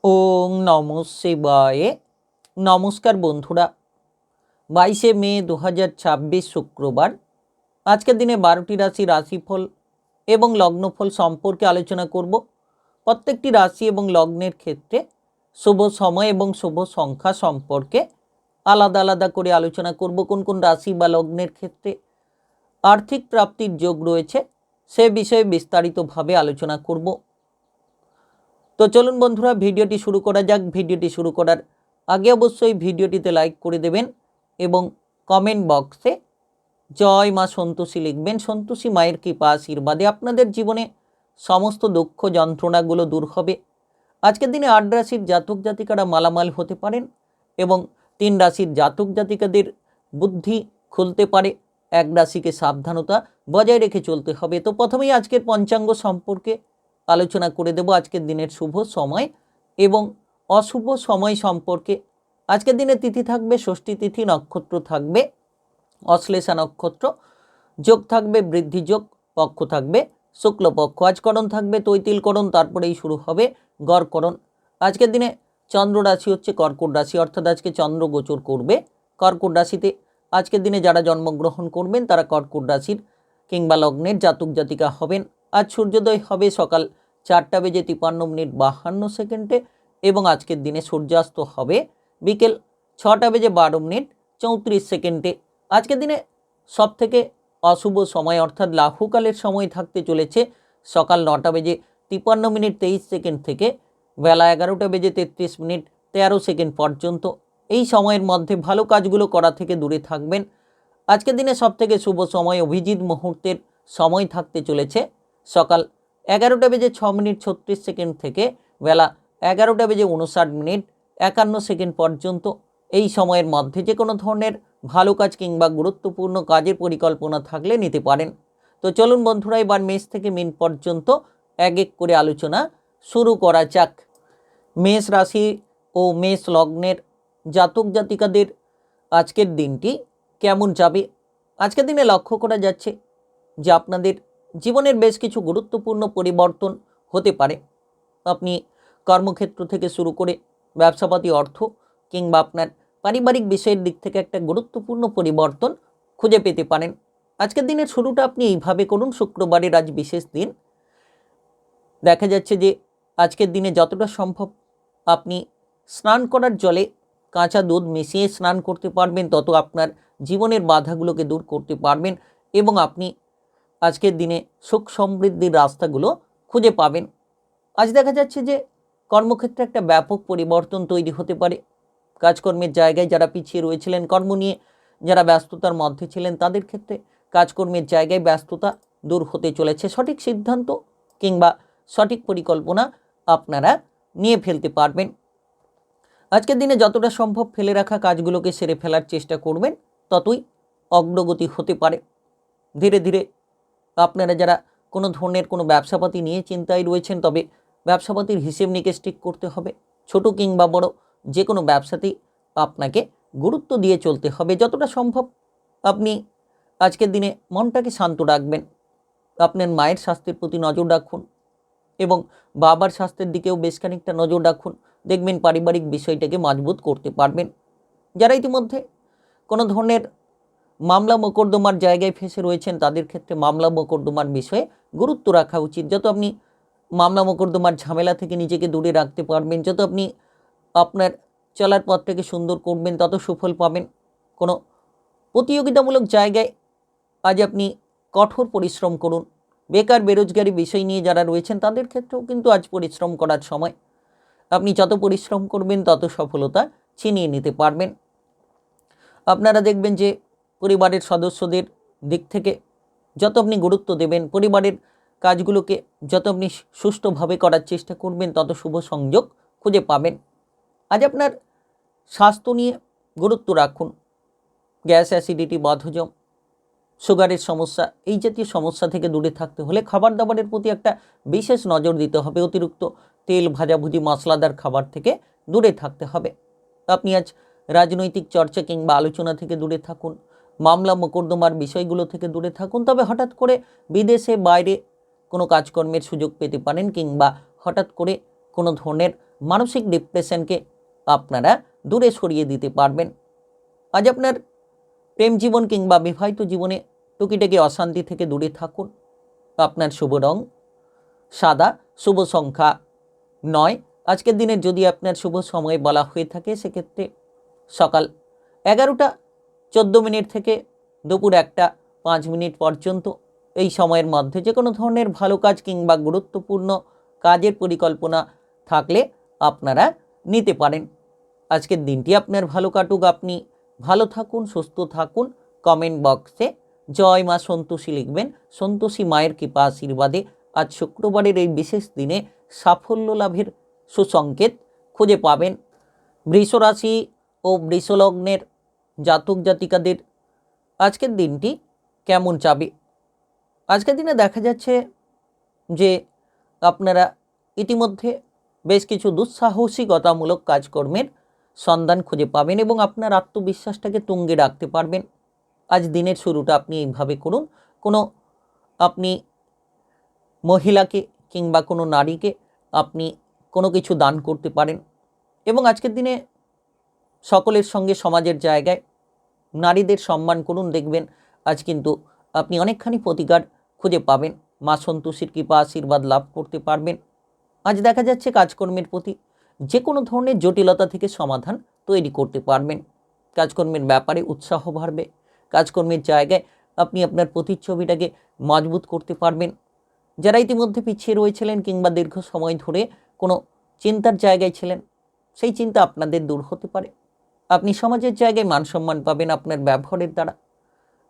ওং নমঃ শিবায়। নমস্কার বন্ধুরা, 22শে মে 2026 শুক্রবার। আজকের দিনে 12টি রাশিফল এবং লগ্নফল সম্পর্কে আলোচনা করব। প্রত্যেকটি রাশি এবং লগ্নের ক্ষেত্রে শুভ সময় এবং শুভ সংখ্যা সম্পর্কে আলাদা আলাদা করে আলোচনা করব। কোন কোন রাশি বা লগ্নের ক্ষেত্রে আর্থিক প্রাপ্তির যোগ রয়েছে সে বিষয়ে বিস্তারিতভাবে আলোচনা করব। তো চলুন বন্ধুরা, ভিডিওটি শুরু করা যাক। ভিডিওটি শুরু করার আগে অবশ্যই ভিডিওটিতে লাইক করে দেবেন এবং কমেন্ট বক্সে জয় মা সন্তোষী লিখবেন। সন্তোষী মায়ের কৃপা আশীর্বাদে আপনাদের জীবনে সমস্ত দুঃখ যন্ত্রণাগুলো দূর হবে। আজকের দিনে 8 রাশির জাতক জাতিকারা মালামাল হতে পারেন এবং 3 রাশির জাতক জাতিকাদের বুদ্ধি খুলতে পারে। 1 রাশিকে সাবধানতা বজায় রেখে চলতে হবে। তো প্রথমেই আজকের পঞ্চাঙ্গ সম্পর্কে আলোচনা করে দেব। আজকের দিনের শুভ সময় এবং অশুভ সময় সম্পর্কে। আজকের দিনে তিথি থাকবে ষষ্ঠী তিথি, নক্ষত্র থাকবে অশ্লেষা নক্ষত্র, যোগ থাকবে বৃদ্ধি যোগ, পক্ষ থাকবে শুক্লপক্ষ। আজকরণ থাকবে তৈতিলকরণ, তারপরেই শুরু হবে গড়করণ। আজকের দিনে চন্দ্র রাশি হচ্ছে কর্কট রাশি, অর্থাৎ আজকে চন্দ্র গোচর করবে কর্কট রাশিতে। আজকের দিনে যারা জন্মগ্রহণ করবেন তারা কর্কট রাশির কিংবা লগ্নের জাতক জাতিকা হবেন। আজ সূর্যোদয় হবে সকাল 4:53 এবং আজকের দিনে সূর্যাস্ত হবে বিকেল 6:12 আজকের দিনে সবথেকে অশুভ সময় অর্থাৎ রাহুকালের সময় থাকতে চলেছে সকাল 9:53 থেকে বেলা 11:33 পর্যন্ত। এই সময়ের মধ্যে ভালো কাজগুলো করা থেকে দূরে থাকবেন। আজকের দিনে সবথেকে শুভ সময় অভিজিৎ মুহূর্তের সময় থাকতে চলেছে সকাল 11:06 থেকে বেলা 11:59 পর্যন্ত। এই সময়ের মধ্যে যে কোনো ধরনের ভালো কাজ কিংবা গুরুত্বপূর্ণ কাজের পরিকল্পনা থাকলে নিতে পারেন। তো চলুন বন্ধুরা, এবার মেষ থেকে মিন পর্যন্ত এক এক করে আলোচনা শুরু করা যাক। মেষ রাশি ও মেষ লগ্নের জাতক জাতিকাদের আজকের দিনটি কেমন যাবে? আজকের দিনে লক্ষ্য করা যাচ্ছে যে আপনাদের জীবনের বেশ কিছু গুরুত্বপূর্ণ পরিবর্তন হতে পারে। আপনি কর্মক্ষেত্র থেকে শুরু করে ব্যবসাপাতি, অর্থ কিংবা আপনার পারিবারিক বিষয়ের দিক থেকে একটা গুরুত্বপূর্ণ পরিবর্তন খুঁজে পেতে পারেন। আজকের দিনের শুরুটা আপনি এইভাবে করুন। শুক্রবারের আজ বিশেষ দিন। দেখা যাচ্ছে যে আজকের দিনে যতটা সম্ভব আপনি স্নান করার জলে কাঁচা দুধ মিশিয়ে স্নান করতে পারবেন, তত আপনার জীবনের বাধাগুলোকে দূর করতে পারবেন এবং আপনি আজকের দিনে সুখ সমৃদ্ধির রাস্তাগুলো খুঁজে পাবেন। আজ দেখা যাচ্ছে যে কর্মক্ষেত্রে একটা ব্যাপক পরিবর্তন তৈরি হতে পারে। কাজকর্মের জায়গায় যারা পিছিয়ে রয়েছিলেন, কর্ম নিয়ে যারা ব্যস্ততার মধ্যে ছিলেন, তাদের ক্ষেত্রে কাজকর্মের জায়গায় ব্যস্ততা দূর হতে চলেছে। সঠিক সিদ্ধান্ত কিংবা সঠিক পরিকল্পনা আপনারা নিয়ে ফেলতে পারবেন। আজকের দিনে যতটা সম্ভব ফেলে রাখা কাজগুলোকে সেরে ফেলার চেষ্টা করবেন, ততই অগ্রগতি হতে পারে। ধীরে ধীরে আপনারা যারা কোনো ধরনের কোনো ব্যবসাপাতি নিয়ে চিন্তায় রয়েছেন, তবে ব্যবসাপাতির হিসেব নিকেশ ঠিক করতে হবে। ছোট কিংবা বড় যে কোনো ব্যবসাতেই আপনাকে গুরুত্ব দিয়ে চলতে হবে। যতটা সম্ভব আপনি আজকের দিনে মনটাকে শান্ত রাখবেন। আপনার মায়ের স্বাস্থ্যের প্রতি নজর রাখুন এবং বাবার স্বাস্থ্যের দিকেও বেশ খানিকটা নজর রাখুন। দেখবেন পারিবারিক বিষয়টাকে মজবুত করতে পারবেন। যারা ইতিমধ্যে কোনো ধরনের মামলা মোকদ্দমার জায়গায় ফেসে রয়েছেন, তাদের ক্ষেত্রে মামলা মোকদ্দমার বিষয়ে গুরুত্ব রাখা উচিত। যত আপনি মামলা মোকদ্দমার ঝামেলা থেকে নিজেকে দূরে রাখতে পারবেন, যত আপনি আপনার চলার পথটাকে সুন্দর করবেন, তত সুফল পাবেন। কোনো প্রতিযোগিতামূলক জায়গায় আজ আপনি কঠোর পরিশ্রম করুন। বেকার বেরোজগারি বিষয় নিয়ে যারা রয়েছেন তাদের ক্ষেত্রেও কিন্তু আজ পরিশ্রম করার সময়। আপনি যত পরিশ্রম করবেন তত সফলতা ছিনিয়ে নিতে পারবেন। আপনারা দেখবেন যে পরিবারের সদস্যদের দিক থেকে যত আপনি গুরুত্ব দেবেন, পরিবারের কাজগুলোকে যত আপনি সুষ্ঠুভাবে করার চেষ্টা করবেন, তত শুভ সংযোগ খুঁজে পাবেন। আজ আপনার স্বাস্থ্য নিয়ে গুরুত্ব রাখুন। গ্যাস, অ্যাসিডিটি, বদহজম, সুগারের সমস্যা, এই জাতীয় সমস্যা থেকে দূরে থাকতে হলে খাবার দাবারের প্রতি একটা বিশেষ নজর দিতে হবে। অতিরিক্ত তেল, ভাজাভুজি, মশলাদার খাবার থেকে দূরে থাকতে হবে। আপনি আজ রাজনৈতিক চর্চা কিংবা আলোচনা থেকে দূরে থাকুন। মামলা মোকদ্দমার বিষয়গুলো থেকে দূরে থাকুন। তবে হঠাৎ করে বিদেশে বাইরে কোনো কাজকর্মের সুযোগ পেতে পারেন কিংবা হঠাৎ করে কোনো ধরনের মানসিক ডিপ্রেশনকে আপনারা দূরে সরিয়ে দিতে পারবেন। আজ আপনার প্রেম জীবন কিংবা বিবাহিত জীবনে টুকিটাকি অশান্তি থেকে দূরে থাকুন। আপনার শুভ রং সাদা, শুভ সংখ্যা 9। আজকের দিনের যদি আপনার শুভ সময় বলা হয়ে থাকে সেক্ষেত্রে সকাল 11:14 থেকে দুপুর 1:05 পর্যন্ত। এই সময়ের মধ্যে যে কোনো ধরনের ভালো কাজ কিংবা গুরুত্বপূর্ণ কাজের পরিকল্পনা থাকলে আপনারা নিতে পারেন। আজকের দিনটি আপনার ভালো কাটুক, আপনি ভালো থাকুন, সুস্থ থাকুন। কমেন্ট বক্সে জয় মা সন্তোষী লিখবেন। সন্তোষী মায়ের কৃপা আশীর্বাদে আজ শুক্রবারের এই বিশেষ দিনে সাফল্য লাভের সুসংকেত খুঁজে পাবেন। বৃষ রাশি ও বৃষলগ্নের জাতক জাতিকাদের আজকের দিনটি কেমন যাবে? আজকের দিনে দেখা যাচ্ছে যে আপনারা ইতিমধ্যে বেশ কিছু দুঃসাহসিকতামূলক কাজকর্মের সন্ধান খুঁজে পাবেন এবং আপনার আত্মবিশ্বাসটাকে তুঙ্গে রাখতে পারবেন। আজ দিনের শুরুটা আপনি এইভাবে করুন। আপনি মহিলাকে কিংবা কোনো নারীকে আপনি কোনো কিছু দান করতে পারেন এবং আজকের দিনে সকলের সঙ্গে সমাজের জায়গায় নারীদের সম্মান করুন। দেখবেন আজ কিন্তু আপনি অনেকখানি প্রতিকার খুঁজে পাবেন, মা সন্তোষীর কৃপা আশীর্বাদ লাভ করতে পারবেন। আজ দেখা যাচ্ছে কাজকর্মের প্রতি যে কোনো ধরনের জটিলতা থেকে সমাধান তৈরি করতে পারবেন। কাজকর্মের ব্যাপারে উৎসাহ বাড়বে। কাজকর্মের জায়গায় আপনি আপনার প্রতিচ্ছবিটাকে মজবুত করতে পারবেন। যারা ইতিমধ্যে পিছিয়ে রয়েছিলেন কিংবা দীর্ঘ সময় ধরে কোনো চিন্তার জায়গায় ছিলেন, সেই চিন্তা আপনাদের দূর হতে পারে। আপনি সমাজের জায়গায় মান সম্মান পাবেন আপনার ব্যবহারের দ্বারা।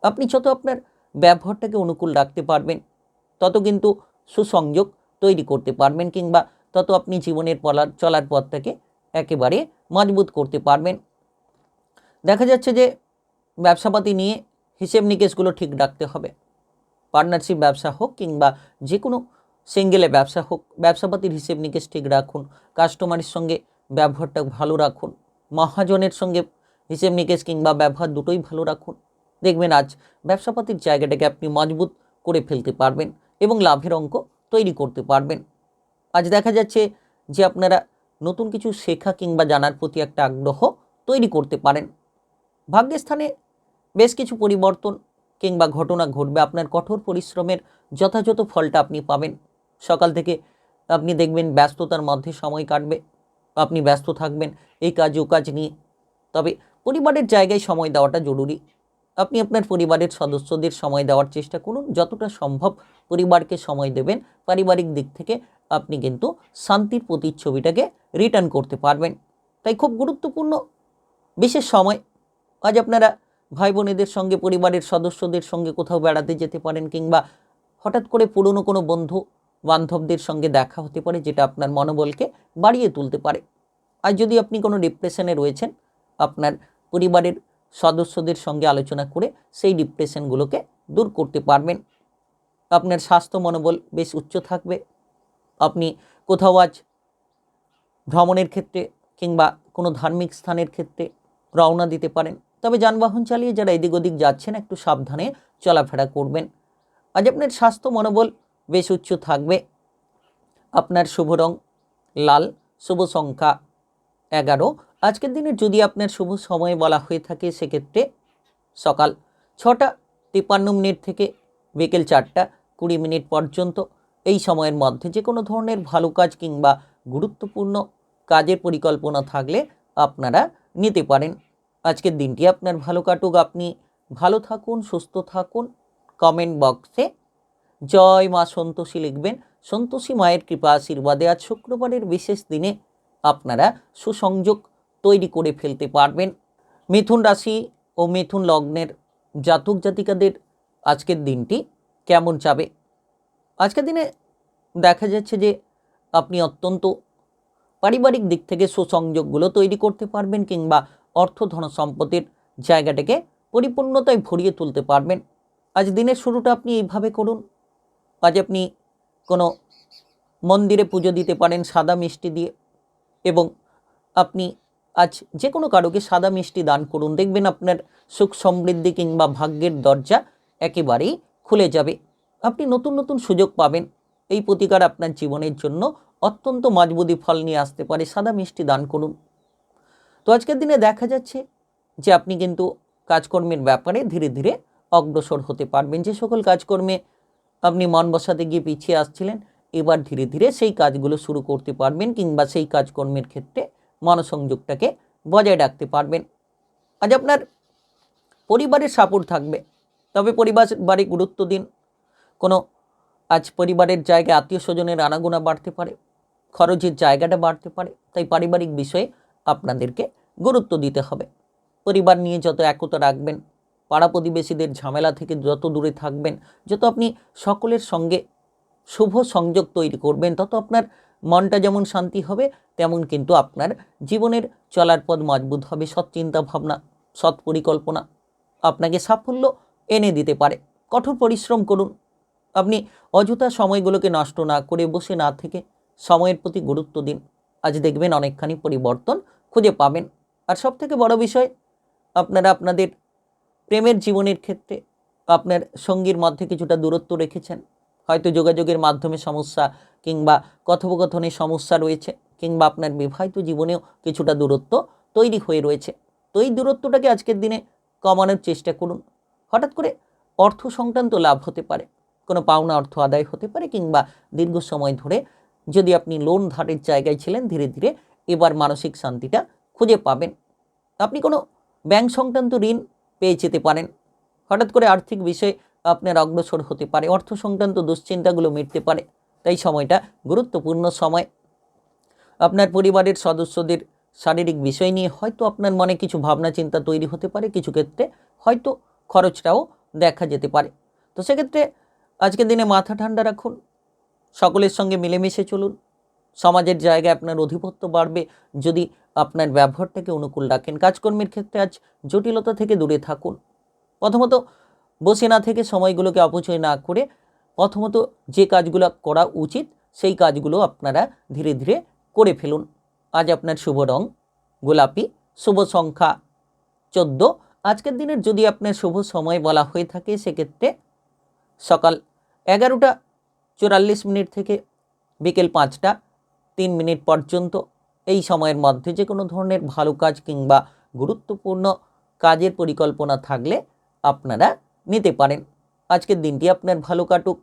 আপনি যত আপনার ব্যবহারটাকে অনুকূল রাখতে পারবেন তত কিন্তু সুসংযোগ তৈরি করতে পারবেন কিংবা তত আপনি জীবনের চলার পথটাকে একেবারে মজবুত করতে পারবেন। দেখা যাচ্ছে যে ব্যবসাপাতি নিয়ে হিসেব নিকেশগুলো ঠিক রাখতে হবে। পার্টনারশিপ ব্যবসা হোক কিংবা যে কোনো সিঙ্গেলে ব্যবসা হোক, ব্যবসাপাতির হিসেব নিকেশ ঠিক রাখুন। কাস্টমারের সঙ্গে ব্যবহারটা ভালো রাখুন। মহাজনের সঙ্গে হিসেব নিকেশ কিংবা ব্যবহার দুটোই ভালো রাখুন। দেখবেন আজ ব্যবসাপাতির জায়গাটাকে আপনি মজবুত করে ফেলতে পারবেন এবং লাভের অঙ্ক তৈরি করতে পারবেন। আজ দেখা যাচ্ছে যে আপনারা নতুন কিছু শেখা কিংবা জানার প্রতি একটা আগ্রহ তৈরি করতে পারেন। ভাগ্যের স্থানে বেশ কিছু পরিবর্তন কিংবা ঘটনা ঘটবে। আপনার কঠোর পরিশ্রমের যথাযথ ফলটা আপনি পাবেন। সকাল থেকে আপনি দেখবেন ব্যস্ততার মধ্যে সময় কাটবে, আপনি ব্যস্ত থাকবেন এই কাজ ও কাজ নিয়ে। তবে পরিবারের জায়গায় সময় দেওয়াটা জরুরি। আপনি আপনার পরিবারের সদস্যদের সময় দেওয়ার চেষ্টা করুন। যতটা সম্ভব পরিবারকে সময় দেবেন। পারিবারিক দিক থেকে আপনি কিন্তু শান্তির প্রতিচ্ছবিটাকে রিটার্ন করতে পারবেন। তাই খুব গুরুত্বপূর্ণ বিশেষ সময়। আজ আপনারা ভাই বোনেদের সঙ্গে, পরিবারের সদস্যদের সঙ্গে কোথাও বেড়াতে যেতে পারেন কিংবা হঠাৎ করে পুরনো কোনো বন্ধু বান্ধবদের সঙ্গে দেখা হতে পারে, যেটা আপনার মনোবলকে বাড়িয়ে তুলতে পারে। আর যদি আপনি কোনো ডিপ্রেশনে রয়েছেন, আপনার পরিবারের সদস্যদের সঙ্গে আলোচনা করে সেই ডিপ্রেশনগুলোকে দূর করতে পারবেন। আপনার স্বাস্থ্য মনোবল বেশ উচ্চ থাকবে। আপনি কোথাও আজ ভ্রমণের ক্ষেত্রে কিংবা কোনো ধার্মিক স্থানের ক্ষেত্রে রওনা দিতে পারেন। তবে যানবাহন চালিয়ে যারা এদিক ওদিক যাচ্ছেন একটু সাবধানে চলাফেরা করবেন। আজ আপনার স্বাস্থ্য মনোবল বেশ উচ্চ থাকবে। আপনার শুভ রং লাল, শুভ সংখ্যা 11। আজকের দিনে যদি আপনার শুভ সময় বলা হয়ে থাকে সেক্ষেত্রে সকাল 6:53 থেকে বিকেল 4:20 পর্যন্ত। এই সময়ের মধ্যে যে কোনো ধরনের ভালো কাজ কিংবা গুরুত্বপূর্ণ কাজের পরিকল্পনা থাকলে আপনারা নিতে পারেন। আজকের দিনটি আপনার ভালো কাটুক, আপনি ভালো থাকুন, সুস্থ থাকুন। কমেন্ট বক্সে জয় মা সন্তোষী লিখবেন। সন্তোষী মায়ের কৃপা আশীর্বাদে আজ শুক্রবারের বিশেষ দিনে আপনারা সুসংযোগ তৈরি করে ফেলতে পারবেন। মিথুন রাশি ও মিথুন লগ্নের জাতক জাতিকাদের আজকের দিনটি কেমন যাবে? আজকের দিনে দেখা যাচ্ছে যে আপনি অত্যন্ত পারিবারিক দিক থেকে সুসংযোগগুলো তৈরি করতে পারবেন কিংবা অর্থ ধন সম্পদের জায়গাটাকে পরিপূর্ণতায় ভরিয়ে তুলতে পারবেন। আজ দিনের শুরুটা আপনি এইভাবে করুন। আজ আপনি কোনো মন্দিরে পুজো দিতে পারেন সাদা মিষ্টি দিয়ে, এবং আপনি আজ যে কোনো কারোকে সাদা মিষ্টি দান করুন। দেখবেন আপনার সুখ সমৃদ্ধি কিংবা ভাগ্যের দরজা একেবারেই খুলে যাবে। আপনি নতুন নতুন সুযোগ পাবেন। এই প্রতিকার আপনার জীবনের জন্য অত্যন্ত মজবুতি ফল নিয়ে আসতে পারে। সাদা মিষ্টি দান করুন। তো আজকের দিনে দেখা যাচ্ছে যে আপনি কিন্তু কাজকর্মের ব্যাপারে ধীরে ধীরে অগ্রসর হতে পারবেন। যে সকল কাজকর্মে আপনি মন বসাতে গিয়ে পিছিয়ে আসছিলেন, এবার ধীরে ধীরে সেই কাজগুলো শুরু করতে পারবেন, কিংবা সেই কাজকর্মের ক্ষেত্রে মনোসংযোগটাকে বজায় রাখতে পারবেন। আজ আপনার পরিবারের সাপোর্ট থাকবে, তবে পরিবারে গুরুত্ব দিন। কোনো আজ পরিবারের জায়গায় আত্মীয় স্বজনের আনাগোনা বাড়তে পারে, খরচের জায়গাটা বাড়তে পারে, তাই পারিবারিক বিষয়ে আপনাদেরকে গুরুত্ব দিতে হবে। পরিবার নিয়ে যত একতা রাখবেন, পাড়া প্রতিবেশীদের ঝামেলা থেকে যত দূরে থাকবেন, যত আপনি সকলের সঙ্গে শুভ সংযোগ তৈরি করবেন, তত আপনার মনটা যেমন শান্তি হবে, তেমন কিন্তু আপনার জীবনের চলার পথ মজবুত হবে। সৎ চিন্তা ভাবনা, সৎ পরিকল্পনা আপনাকে সাফল্য এনে দিতে পারে। কঠোর পরিশ্রম করুন। আপনি অযথা সময়গুলোকে নষ্ট না করে বসে না থেকে সময়ের প্রতি গুরুত্ব দিন। আজ দেখবেন অনেকখানি পরিবর্তন খুঁজে পাবেন। আর সবথেকে বড় বিষয়, আপনারা আপনাদের প্রেমের জীবনের ক্ষেত্রে আপনার সঙ্গীর মধ্যে কিছুটা দূরত্ব রেখেছেন। হয়তো যোগাযোগের মাধ্যমে সমস্যা, কিংবা কথোপকথনে সমস্যা রয়েছে, কিংবা আপনার বিবাহিত জীবনেও কিছুটা দূরত্ব তৈরি হয়ে রয়েছে। তো এই দূরত্বটাকে আজকের দিনে কমানোর চেষ্টা করুন। হঠাৎ করে অর্থ সংক্রান্ত লাভ হতে পারে, কোনো পাওনা অর্থ আদায় হতে পারে, কিংবা দীর্ঘ সময় ধরে যদি আপনি লোন ধারের জায়গায় ছিলেন, ধীরে ধীরে এবার মানসিক শান্তিটা খুঁজে পাবেন। আপনি কোনো ব্যাংক সংক্রান্ত ঋণ পেয়ে যেতে পারেন। হঠাৎ করে আর্থিক বিষয়ে আপনার অগ্রসর হতে পারে, অর্থ সংক্রান্ত দুশ্চিন্তাগুলো মিটতে পারে। তাই সময়টা গুরুত্বপূর্ণ সময়। আপনার পরিবারের সদস্যদের শারীরিক বিষয় নিয়ে হয়তো আপনার মনে কিছু ভাবনা চিন্তা তৈরি হতে পারে, কিছু ক্ষেত্রে হয়তো খরচটাও দেখা যেতে পারে। তো সেক্ষেত্রে আজকের দিনে মাথা ঠান্ডা রাখুন, সকলের সঙ্গে মিলেমিশে চলুন। সমাজের জায়গায় আপনার আধিপত্য বাড়বে যদি আপনার ব্যবহারটাকে অনুকূল রাখেন। কাজকর্মের ক্ষেত্রে আজ জটিলতা থেকে দূরে থাকুন। প্রথমত বসে না থেকে সময়গুলোকে অপচয় না করে প্রথমত যে কাজগুলো করা উচিত সেই কাজগুলো আপনারা ধীরে ধীরে করে ফেলুন। আজ আপনার শুভ রং গোলাপি, শুভ সংখ্যা 14। আজকের দিনের যদি আপনার শুভ সময় বলা হয়ে থাকে, সেক্ষেত্রে সকাল 11:44 থেকে বিকেল 5:03 পর্যন্ত। এই সময়ের মধ্যে যে কোনো ধরনের ভালো কাজ কিংবা গুরুত্বপূর্ণ কাজের পরিকল্পনা থাকলে আপনারা নিতে পারেন। আজকের দিনটি আপনার ভালো কাটুক।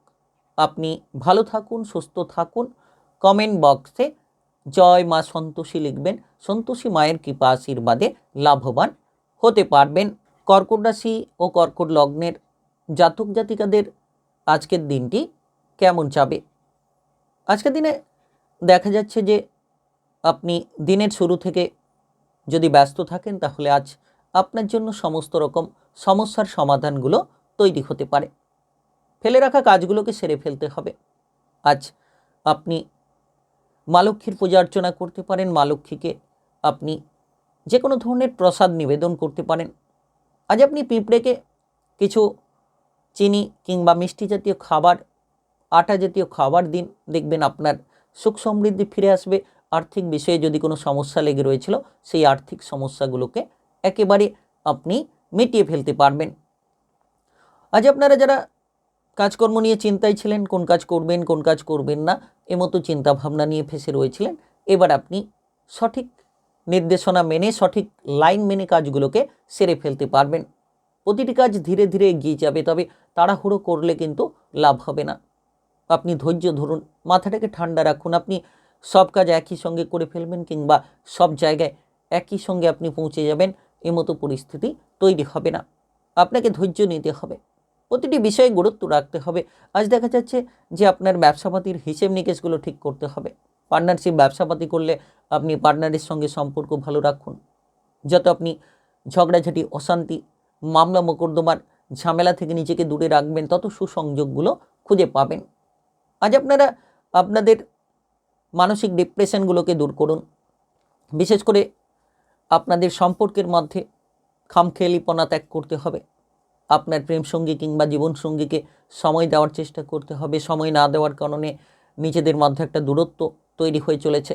আপনি ভালো থাকুন, সুস্থ থাকুন। কমেন্ট বক্সে জয় মা সন্তোষী লিখবেন। সন্তোষী মায়ের কৃপা আশীর্বাদে লাভবান হতে পারবেন। কর্কট রাশি ও কর্কট লগ্নের জাতক জাতিকাদের আজকের দিনটি কেমন যাবে? আজকের দিনে দেখা যাচ্ছে যে আপনি দিনের শুরু থেকে যদি ব্যস্ত থাকেন, তাহলে আজ আপনার জন্য সমস্ত রকম সমস্যার সমাধানগুলো তৈরি হতে পারে। ফেলে রাখা কাজগুলোকে সেরে ফেলতে হবে। আজ আপনি মা লক্ষ্মীর পূজা অর্চনা করতে পারেন। মা লক্ষ্মীকে আপনি যে কোনো ধরনের প্রসাদ নিবেদন করতে পারেন। আজ আপনি পিঁপড়েকে কিছু চিনি কিংবা মিষ্টি জাতীয় খাবার, আটা জাতীয় খাবার দিন। দেখবেন আপনার সুখ সমৃদ্ধি ফিরে আসবে। আর্থিক বিষয়ে যদি কোনো সমস্যা লেগে রয়েছিল, সেই আর্থিক সমস্যাগুলোকে একেবারে আপনি মিটিয়ে ফেলতে পারবেন। আজ আপনারা যারা কাজকর্ম নিয়ে চিন্তায় ছিলেন, কোন কাজ করবেন কোন কাজ করবেন না, এমতো চিন্তাভাবনা নিয়ে ফেসে রয়েছিলেন, এবার আপনি সঠিক নির্দেশনা মেনে, সঠিক লাইন মেনে কাজগুলোকে সেরে ফেলতে পারবেন। প্রতিটি কাজ ধীরে ধীরে এগিয়ে যাবে, তবে তাড়াহুড়ো করলে কিন্তু লাভ হবে না। আপনি ধৈর্য ধরুন, মাথাটাকে ঠান্ডা রাখুন। আপনি সব কাজ একই সঙ্গে করে ফেলবেন, কিংবা সব জায়গায় একই সঙ্গে আপনি পৌঁছে যাবেন, এমতো পরিস্থিতি তৈরি হবে না। আপনাকে ধৈর্য নিতে হবে, প্রতিটি বিষয়ে গুরুত্ব রাখতে হবে। আজ দেখা যাচ্ছে যে আপনার ব্যবসাপাতির হিসেব নিকেশগুলো ঠিক করতে হবে। পার্টনারশিপ ব্যবসাপাতি করলে আপনি পার্টনারের সঙ্গে সম্পর্ক ভালো রাখুন। যত আপনি ঝগড়াঝাটি, অশান্তি, মামলা মোকদ্দমার ঝামেলা থেকে নিজেকে দূরে রাখবেন, তত সুসংযোগগুলো খুঁজে পাবেন। আজ আপনারা আপনাদের মানসিক ডিপ্রেশনগুলোকে দূর করুন। বিশেষ করে আপনাদের সম্পর্কের মধ্যে খামখেয়ালিপনা ত্যাগ করতে হবে। আপনার প্রেমসঙ্গী কিংবা জীবনসঙ্গীকে সময় দেওয়ার চেষ্টা করতে হবে। সময় না দেওয়ার কারণে নিজেদের মধ্যে একটা দূরত্ব তৈরি হয়ে চলেছে,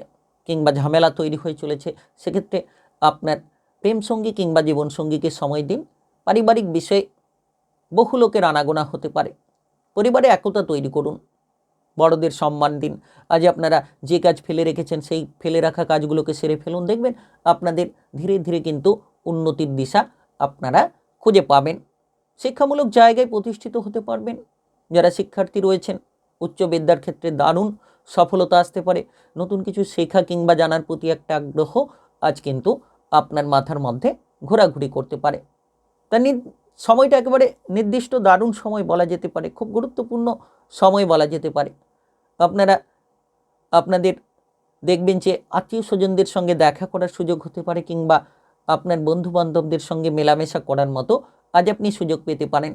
কিংবা ঝামেলা তৈরি হয়ে চলেছে। সেক্ষেত্রে আপনার প্রেমসঙ্গী কিংবা জীবনসঙ্গীকে সময় দিন। পারিবারিক বিষয়ে বহু লোকের আনাগোনা হতে পারে। পরিবারে একতা তৈরি করুন। বড়দের সম্মান দিন। আজ আপনারা যে কাজ ফেলে রেখেছেন সেই ফেলে রাখা কাজগুলোকে সেরে ফেলুন, দেখবেন আপনাদের ধীরে ধীরে কিন্তু উন্নতির দিশা আপনারা খুঁজে পাবেন। শিক্ষামূলক জায়গায় প্রতিষ্ঠিত হতে পারবেন। যারা শিক্ষার্থী রয়েছেন উচ্চ বিদ্যার ক্ষেত্রে দারুণ সফলতা আসতে পারে। নতুন কিছু শেখা কিংবা জানার প্রতি একটা আগ্রহ আজ কিন্তু আপনার মাথার মধ্যে ঘোরাঘুরি করতে পারে। তা সময়টা একেবারে নির্দিষ্ট দারুণ সময় বলা যেতে পারে, খুব গুরুত্বপূর্ণ সময় বলা যেতে পারে। আপনারা আপনাদের দেখবেন যে আত্মীয় স্বজনদের সঙ্গে দেখা করার সুযোগ হতে পারে, কিংবা আপনার বন্ধু বান্ধবদের সঙ্গে মেলামেশা করার মতো আজ আপনি সুযোগ পেতে পারেন।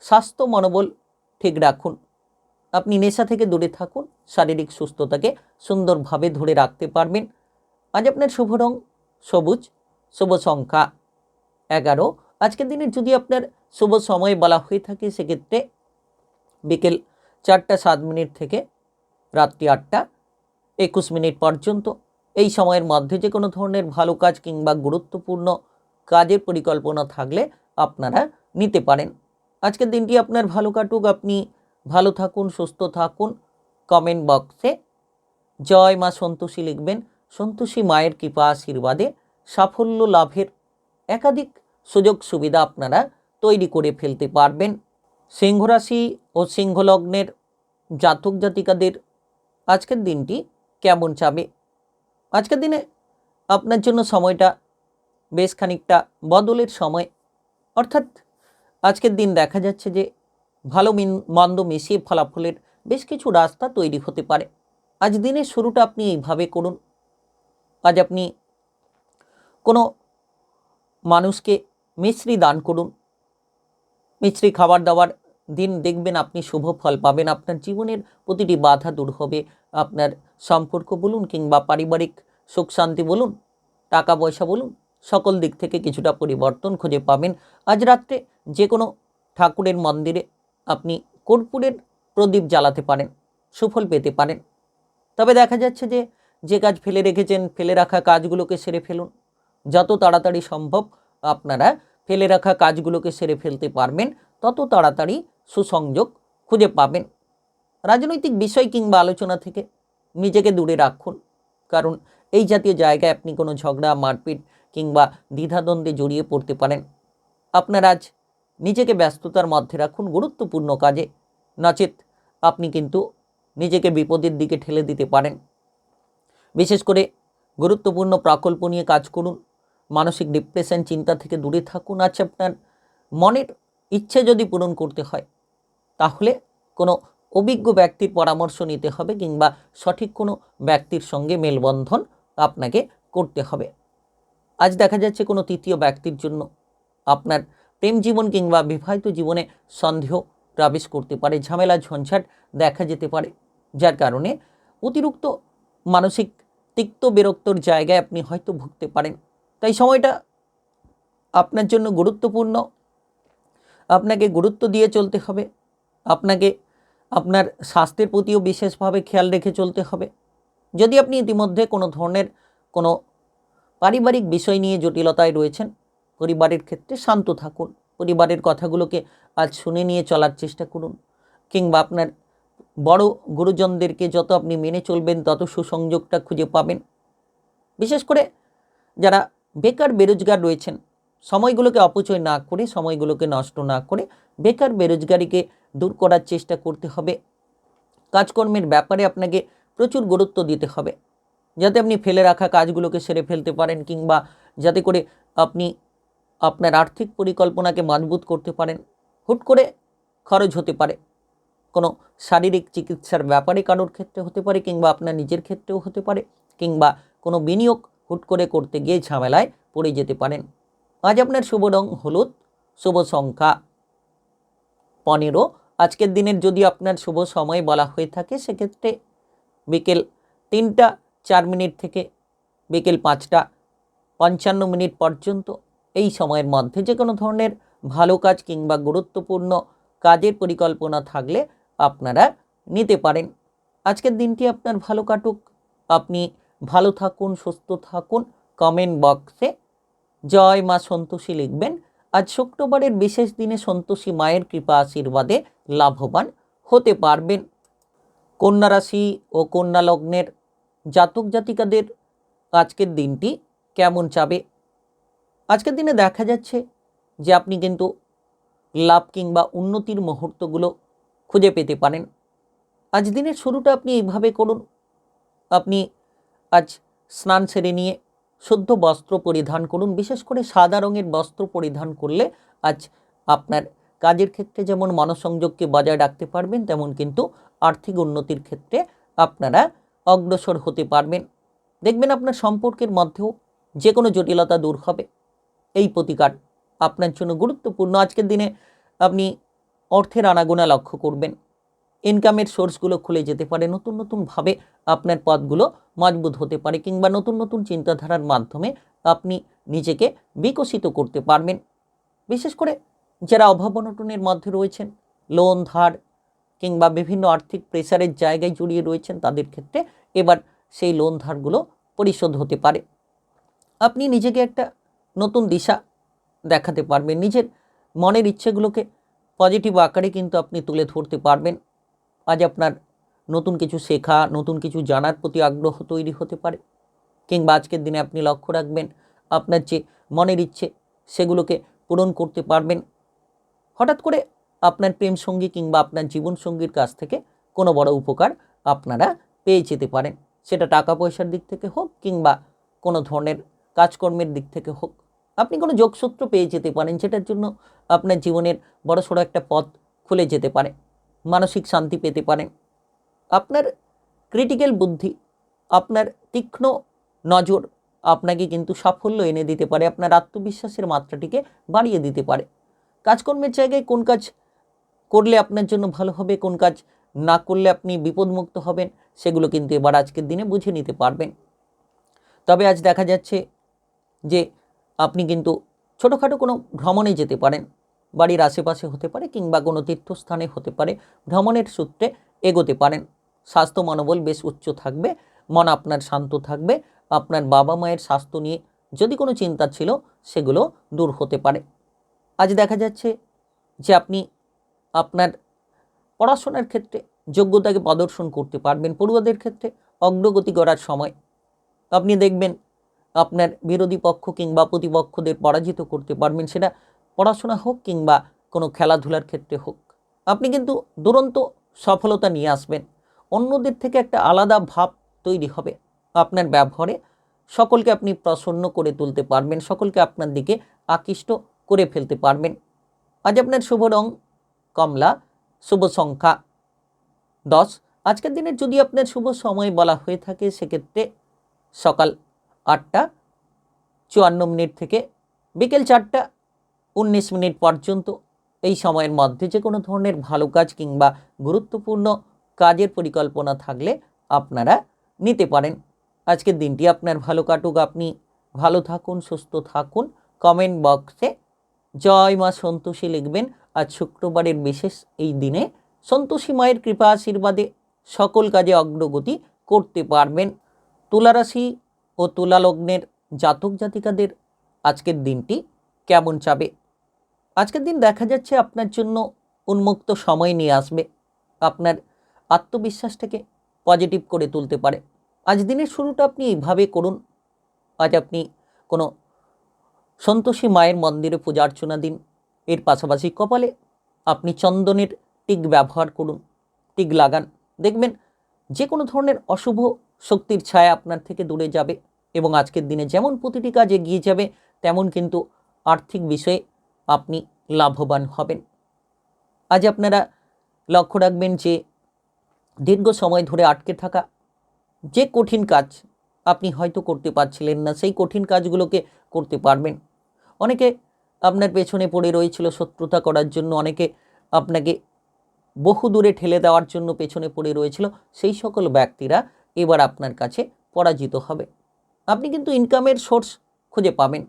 স্বাস্থ্য মনোবল ঠিক রাখুন। আপনি নেশা থেকে দূরে থাকুন, শারীরিক সুস্থতাকে সুন্দরভাবে ধরে রাখতে পারবেন। আজ আপনার শুভ রং সবুজ, শুভ সংখ্যা 11। আজকের দিনে যদি আপনার শুভ সময় বলা হয়ে থাকে সেক্ষেত্রে বিকেল 4:07 থেকে রাত্রি 8:21 পর্যন্ত। এই সময়ের মধ্যে যে কোনো ধরনের ভালো কাজ কিংবা গুরুত্বপূর্ণ কাজের পরিকল্পনা থাকলে আপনারা নিতে পারেন। আজকের দিনটি আপনার ভালো কাটুক, আপনি ভালো থাকুন, সুস্থ থাকুন। কমেন্ট বক্সে জয় মা সন্তোষী লিখবেন। সন্তোষী মায়ের কৃপা আশীর্বাদে সাফল্য লাভের একাধিক সুযোগ সুবিধা আপনারা তৈরি করে ফেলতে পারবেন। সিংহ রাশি ও সিংহ লগ্নের জাতক জাতিকাদের আজকের দিনটি কেমন যাবে? আজকের দিনে আপনার জন্য সময়টা বেশ খানিকটা বদলের সময়। অর্থাৎ আজকের দিন দেখা যাচ্ছে যে ভালো মন্দ মিশিয়ে ফলাফলের বেশ কিছু রাস্তা তৈরি হতে পারে। আজ দিনের শুরুটা আপনি এইভাবে করুন। আজ আপনি কোনো মানুষকে মিশ্রি দান করুন। মিশ্রি খাবার দাবার দিন, দেখবেন আপনি শুভ ফল পাবেন। আপনার জীবনের প্রতিটি বাধা দূর হবে। আপনার সম্পর্ক বলুন কিংবা পারিবারিক সুখ শান্তি বলুন, টাকা পয়সা বলুন, সকল দিক থেকে কিছুটা পরিবর্তন খুঁজে পাবেন। আজ রাত্রে যে কোনো ঠাকুরের মন্দিরে আপনি কর্পূরের প্রদীপ জ্বালাতে পারেন, সুফল পেতে পারেন। তবে দেখা যাচ্ছে যে যে কাজ ফেলে রেখেছেন, ফেলে রাখা কাজগুলোকে সেরে ফেলুন। যত তাড়াতাড়ি সম্ভব আপনারা ফেলে রাখা কাজগুলোকে সেরে ফেলতে পারবেন, তত তাড়াতাড়ি সুসংযোগ খুঁজে পাবেন। রাজনৈতিক বিষয় কিংবা আলোচনা থেকে নিজেকে দূরে রাখুন, কারণ এই জাতীয় জায়গায় আপনি কোনো ঝগড়া, মারপিট কিংবা দ্বিধাদ্বন্দ্বে জড়িয়ে পড়তে পারেন। আপনার আজ নিজেকে ব্যস্ততার মধ্যে রাখুন গুরুত্বপূর্ণ কাজে, নচেত আপনি কিন্তু নিজেকে বিপদের দিকে ঠেলে দিতে পারেন। বিশেষ করে গুরুত্বপূর্ণ প্রকল্প নিয়ে কাজ করুন। মানসিক ডিপ্রেশন, চিন্তা থেকে দূরে থাকুন। আজ আপনার মনের ইচ্ছে যদি পূরণ করতে হয় তাহলে কোনো অভিজ্ঞ ব্যক্তির পরামর্শ নিতে হবে, কিংবা সঠিক কোনো ব্যক্তির সঙ্গে মেলবন্ধন আপনাকে করতে হবে। আজ দেখা যাচ্ছে কোনো তৃতীয় ব্যক্তির জন্য আপনার প্রেম জীবন কিংবা বিবাহিত জীবনে সন্দেহ প্রবেশ করতে পারে, ঝামেলা ঝঞ্ঝাট দেখা যেতে পারে, যার কারণে অতিরিক্ত মানসিক তিক্ত বিরক্তর জায়গায় আপনি হয়তো ভুগতে পারেন। তাই সময়টা আপনার জন্য গুরুত্বপূর্ণ। আপনাকে গুরুত্ব দিয়ে চলতে হবে। আপনাকে আপনার স্বাস্থ্যের প্রতিও বিশেষভাবে খেয়াল রেখে চলতে হবে। যদি আপনি ইতিমধ্যে কোনো ধরনের কোনো পারিবারিক বিষয় নিয়ে জটিলতায় রয়েছেন, পরিবারের ক্ষেত্রে শান্ত থাকুন। পরিবারের কথাগুলোকে আজ শুনে নিয়ে চলার চেষ্টা করুন, কিংবা আপনার বড় গুরুজনদেরকে যত আপনি মেনে চলবেন তত সুসংযোগটা খুঁজে পাবেন। বিশেষ করে যারা বেকার বেরোজগার রয়েছেন, সময়গুলোকে অপচয় না করে, সময়গুলোকে নষ্ট না করে বেকার বেরোজগারিকে দূর করার চেষ্টা করতে হবে। কাজকর্মের ব্যাপারে আপনাকে প্রচুর গুরুত্ব দিতে হবে, যাতে আপনি ফেলে রাখা কাজগুলোকে সেরে ফেলতে পারেন, কিংবা যাতে করে আপনি আপনার আর্থিক পরিকল্পনাকে মজবুত করতে পারেন। হুট করে খরচ হতে পারে, কোনো শারীরিক চিকিৎসার ব্যাপারে কারোর ক্ষেত্রে হতে পারে, কিংবা আপনার নিজের ক্ষেত্রেও হতে পারে, কিংবা কোনো বিনিয়োগ হুট করে করতে গিয়ে ঝামেলায় পড়ে যেতে পারেন। আজ আপনার শুভ রং হলুদ, শুভ সংখ্যা 15। আজকের দিনের যদি আপনার শুভ সময় বলা হয়ে থাকে সেক্ষেত্রে বিকেল 3:04 থেকে বিকেল 5:55 পর্যন্ত। এই সময়ের মধ্যে যে কোনো ধরনের ভালো কাজ কিংবা গুরুত্বপূর্ণ কাজের পরিকল্পনা থাকলে আপনারা নিতে পারেন। আজকের দিনটি আপনার ভালো কাটুক, আপনি ভালো থাকুন, সুস্থ থাকুন। কমেন্ট বক্সে জয় মা সন্তোষী লিখবেন। আজ শুক্রবারের বিশেষ দিনে সন্তোষী মায়ের কৃপা আশীর্বাদে লাভবান হতে পারবেন। কন্যা রাশি ও কন্যা লগ্নের জাতক জাতিকাদের আজকের দিনটি কেমন যাবে? আজকের দিনে দেখা যাচ্ছে যে আপনি কিন্তু লাভ কিংবা উন্নতির মুহূর্তগুলো খুঁজে পেতে পারেন। আজ দিনের শুরুটা আপনি এইভাবে করুন। আপনি আজ স্নান সেরে নিয়ে শুদ্ধ বস্ত্র পরিধান করুন। বিশেষ করে সাদা রঙের বস্ত্র পরিধান করলে আজ আপনার কাজের ক্ষেত্রে যেমন মনোসংযোগকে বজায় রাখতে পারবেন, তেমন কিন্তু আর্থিক উন্নতির ক্ষেত্রে আপনারা অগ্রসর হতে পারবেন। দেখবেন আপনার সম্পর্কের মধ্যেও যে কোনো জটিলতা দূর হবে। এই প্রতিকার আপনার জন্য গুরুত্বপূর্ণ। আজকের দিনে আপনি অর্থের আনাগোনা লক্ষ্য করবেন। ইনকামের সোর্সগুলো খুলে যেতে পারে, নতুন নতুনভাবে আপনার পথগুলো মজবুত হতে পারে, কিংবা নতুন নতুন চিন্তাধারার মাধ্যমে আপনি নিজেকে বিকশিত করতে পারবেন। বিশেষ করে যারা অভাব অনটনের মধ্যে রয়েছেন, লোন ধার কিংবা বিভিন্ন আর্থিক প্রেসারের জায়গায় জড়িয়ে রয়েছেন, তাদের ক্ষেত্রে এবার সেই লোন ধারগুলো পরিশোধ হতে পারে। আপনি নিজেকে একটা নতুন দিশা দেখাতে পারবেন। নিজের মনের ইচ্ছেগুলোকে পজিটিভ আকারে কিন্তু আপনি তুলে ধরতে পারবেন। আজ আপনার নতুন কিছু শেখা, নতুন কিছু জানার প্রতি আগ্রহ তৈরি হতে পারে, কিংবা আজকের দিনে আপনি লক্ষ্য রাখবেন আপনার যে মনের ইচ্ছে সেগুলোকে পূরণ করতে পারবেন। হঠাৎ করে আপনার প্রেম সঙ্গী কিংবা আপনার জীবনসঙ্গীর কাছ থেকে কোনো বড় উপকার আপনারা পেয়ে যেতে পারেন। সেটা টাকা পয়সার দিক থেকে হোক কিংবা কোনো ধরনের কাজকর্মের দিক থেকে হোক, আপনি কোনো যোগসূত্র পেয়ে যেতে পারেন, যেটার জন্য আপনার জীবনের বড়সড় একটা পথ খুলে যেতে পারে। মানসিক শান্তি পেতে পারেন। আপনার ক্রিটিক্যাল বুদ্ধি, আপনার তীক্ষ্ণ নজর আপনাকে কিন্তু সাফল্য এনে দিতে পারে, আপনার আত্মবিশ্বাসের মাত্রাটিকে বাড়িয়ে দিতে পারে। কাজকর্মের জায়গায় কোন কাজ করলে আপনার জন্য ভালো হবে, কোন কাজ না করলে আপনি বিপদমুক্ত হবেন, সেগুলো কিন্তু এবার আজকের দিনে বুঝে নিতে পারবেন। তবে আজ দেখা যাচ্ছে যে আপনি কিন্তু ছোটোখাটো কোনো ভ্রমণে যেতে পারেন। বাড়ির আশেপাশে হতে পারে কিংবা কোনো তীর্থস্থানে হতে পারে, ভ্রমণের সূত্রে এগোতে পারেন। স্বাস্থ্য মনোবল বেশ উচ্চ থাকবে, মন আপনার শান্ত থাকবে। আপনার বাবা মায়ের স্বাস্থ্য নিয়ে যদি কোনো চিন্তা ছিল সেগুলো দূর হতে পারে। আজ দেখা যাচ্ছে যে আপনি আপনার পড়াশোনার ক্ষেত্রে যোগ্যতাকে প্রদর্শন করতে পারবেন। পড়ুয়াদের ক্ষেত্রে অগ্রগতি করার সময়। আপনি দেখবেন আপনার বিরোধী পক্ষ কিংবা প্রতিপক্ষদের পরাজিত করতে পারবেন, সেটা পড়াশোনা হোক কিংবা কোনো খেলাধুলার ক্ষেত্রে হোক। আপনি কিন্তু দুরন্ত সফলতা নিয়ে আসবেন। অন্যদের থেকে একটা আলাদা ভাব তৈরি হবে। আপনার ব্যবহারে সকলকে আপনি প্রসন্ন করে তুলতে পারবেন, সকলকে আপনার দিকে আকৃষ্ট করে ফেলতে পারবেন। আজ আপনার শুভ রং কমলা, শুভ সংখ্যা 10। আজকের দিনের যদি আপনার শুভ সময় বলা হয়ে থাকে, সেক্ষেত্রে সকাল 8টা 54 থেকে বিকেল 4টা 19 পর্যন্ত। এই সময়ের মধ্যে যে কোনো ধরনের ভালো কাজ কিংবা গুরুত্বপূর্ণ কাজের পরিকল্পনা থাকলে আপনারা নিতে পারেন। আজকের দিনটি আপনার ভালো কাটুক, আপনি ভালো থাকুন, সুস্থ থাকুন। কমেন্ট বক্সে জয় মা সন্তোষী লিখবেন। আজ শুক্রবারের বিশেষ এই দিনে সন্তোষী মায়ের কৃপা আশীর্বাদে সকল কাজে অগ্রগতি করতে পারবেন। তুলা রাশি ও তুলা লগ্নের জাতক জাতিকাদের আজকের দিনটি কেমন যাবে? আজকের দিন দেখা যাচ্ছে আপনার জন্য উন্মুক্ত সময় নিয়ে আসবে, আপনার আত্মবিশ্বাসটাকে পজিটিভ করে তুলতে পারে। আজ দিনের শুরুটা আপনি এইভাবে করুন। আজ আপনি কোনো সন্তোষী মায়ের মন্দিরে পূজা অর্চনা দিন। এর পাশাপাশি কপালে আপনি চন্দনের টিক ব্যবহার করুন, টিক লাগান। দেখবেন যে কোনো ধরনের অশুভ শক্তির ছায়া আপনার থেকে দূরে যাবে, এবং আজকের দিনে যেমন প্রতিটি কাজ এগিয়ে যাবে, তেমন কিন্তু আর্থিক বিষয়ে আপনি লাভবান হবেন। আজ আপনারা লক্ষ্য রাখবেন যে দীর্ঘ সময় ধরে আটকে থাকা যে কঠিন কাজ আপনি হয়তো করতে পারছিলেন না, সেই কঠিন কাজগুলোকে করতে পারবেন। অনেকে আপনার পেছনে পড়ে রয়েছিল শত্রুতা করার জন্য, অনেকে আপনাকে বহু দূরে ঠেলে দেওয়ার জন্য পেছনে পড়ে রয়েছিল, সেই সকল ব্যক্তিরা এবার আপনার কাছে পরাজিত হবে। আপনি কিন্তু ইনকামের সোর্স খুঁজে পাবেন।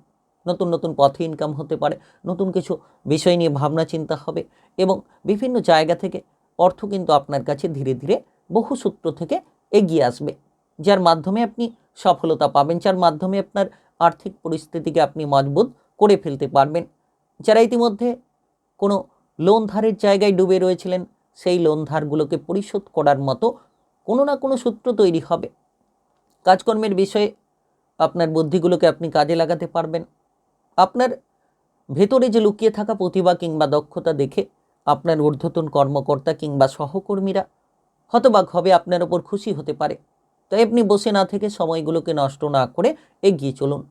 নতুন নতুন পথে ইনকাম হতে পারে, নতুন কিছু বিষয় নিয়ে ভাবনা চিন্তা হবে, এবং বিভিন্ন জায়গা থেকে অর্থ কিন্তু আপনার কাছে ধীরে ধীরে বহু সূত্র থেকে এগিয়ে আসবে, যার মাধ্যমে আপনি সফলতা পাবেন, যার মাধ্যমে আপনার আর্থিক পরিস্থিতিকে আপনি মজবুত করে ফেলতে পারবেন। যারা ইতিমধ্যে কোনো লোন ধারের জায়গায় ডুবে রয়েছিলেন, সেই লোন ধারগুলোকে পরিশোধ করার মতো কোনো না কোনো সূত্র তৈরি হবে। কাজকর্মের বিষয়ে আপনার বুদ্ধিগুলোকে আপনি কাজে লাগাতে পারবেন। আপনার ভেতরে যে লুকিয়ে থাকা প্রতিভা কিংবা দক্ষতা দেখে আপনার ঊর্ধ্বতন কর্মকর্তা কিংবা সহকর্মীরা হতবাক হবে, আপনার ওপর খুশি হতে পারে। তাই আপনি বসে না থেকে সময়গুলোকে নষ্ট না করে এগিয়ে চলুন।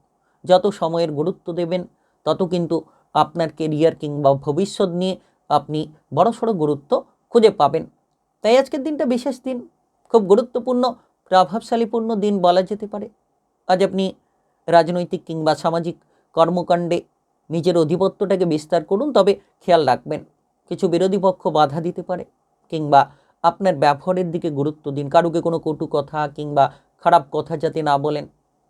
যত সময়ের গুরুত্ব দেবেন তত কিন্তু আপনার কেরিয়ার কিংবা ভবিষ্যৎ নিয়ে আপনি বড়সড় গুরুত্ব খুঁজে পাবেন। তাই আজকের দিনটা বিশেষ দিন, খুব গুরুত্বপূর্ণ, প্রভাবশালীপূর্ণ দিন বলা যেতে পারে। আজ আপনি রাজনৈতিক কিংবা সামাজিক কর্মকাণ্ডে নিজের আধিপত্যটাকে বিস্তার করুন, তবে খেয়াল রাখবেন কিছু বিরোধী পক্ষ বাধা দিতে পারে, কিংবা আপনার ব্যবহারের দিকে গুরুত্ব দিন। কারুকে কোনো কটু কথা কিংবা খারাপ কথা যাতে না বলেন।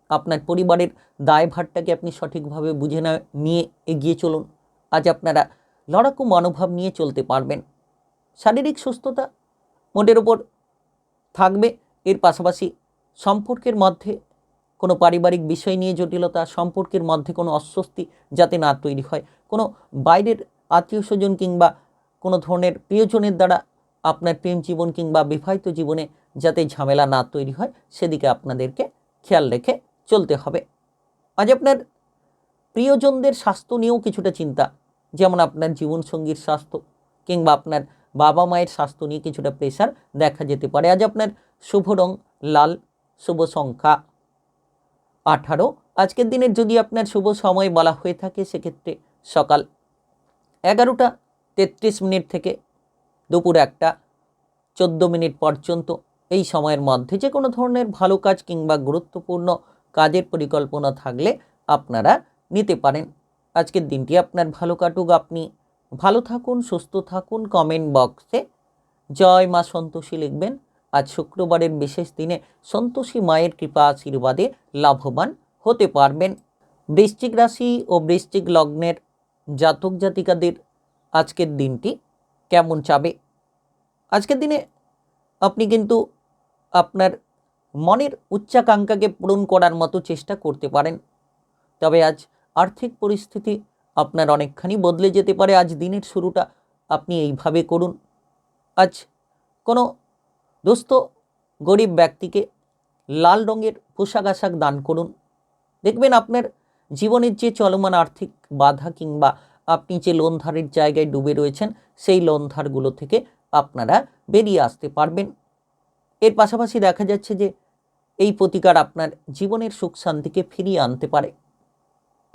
আপনার পরিবারের দায়ভারটাকে আপনি সঠিকভাবে বুঝে নিয়ে এগিয়ে চলুন। আজ আপনারা লড়াকু মনোভাব নিয়ে চলতে পারবেন। শারীরিক সুস্থতা মোটের ওপর থাকবে। এর পাশাপাশি সম্পর্কের মধ্যে কোনো পারিবারিক বিষয় নিয়ে জটিলতা, সম্পর্কের মধ্যে কোনো অস্বস্তি যাতে না তৈরি হয়, কোনো বাইরের আত্মীয় স্বজন কিংবা কোনো ধরনের প্রিয়জনের দ্বারা আপনার প্রেম জীবন কিংবা বিবাহিত জীবনে যাতে ঝামেলা না তৈরি হয়, সেদিকে আপনাদেরকে খেয়াল রেখে চলতে হবে। আজ আপনার প্রিয়জনদের স্বাস্থ্য নিয়েও কিছুটা চিন্তা, যেমন আপনার জীবনসঙ্গীর স্বাস্থ্য কিংবা আপনার বাবা মায়ের স্বাস্থ্য নিয়ে কিছুটা প্রেশার দেখা যেতে পারে। আজ আপনার শুভ রং লাল, শুভ সংখ্যা 18। আজকের দিনের যদি আপনার শুভ সময় বলা হয়ে থাকে সেক্ষেত্রে সকাল 11:33 থেকে দুপুর 1:14 পর্যন্ত। এই সময়ের মধ্যে যে কোনো ধরনের ভালো কাজ কিংবা গুরুত্বপূর্ণ কাজের পরিকল্পনা থাকলে আপনারা নিতে পারেন। আজকের দিনটি আপনার ভালো কাটুক, আপনি ভালো থাকুন, সুস্থ থাকুন। কমেন্ট বক্সে জয় মা সন্তোষী লিখবেন। আজ শুক্রবারের বিশেষ দিনে সন্তোষী মায়ের কৃপা আশীর্বাদে লাভবান হতে পারবেন। বৃশ্চিক রাশি ও বৃশ্চিক লগ্নের জাতক জাতিকাদের আজকের দিনটি কেমন যাবে? আজকের দিনে আপনি কিন্তু আপনার মনের উচ্চাকাঙ্ক্ষাকে পূরণ করার মতো চেষ্টা করতে পারেন, তবে আজ আর্থিক পরিস্থিতি আপনার অনেকখানি বদলে যেতে পারে। আজ দিনের শুরুটা আপনি এইভাবে করুন। আজ কোনো দুস্থ গরিব ব্যক্তিকে লাল রঙের পোশাক আশাক দান করুন। দেখবেন আপনার জীবনের যে চলমান আর্থিক বাধা কিংবা আপনি যে লোন ধারের জায়গায় ডুবে রয়েছেন, সেই লোন ধারগুলো থেকে আপনারা বেরিয়ে আসতে পারবেন। এর পাশাপাশি দেখা যাচ্ছে যে এই প্রতিকার আপনার জীবনের সুখ শান্তিকে ফিরিয়ে আনতে পারে।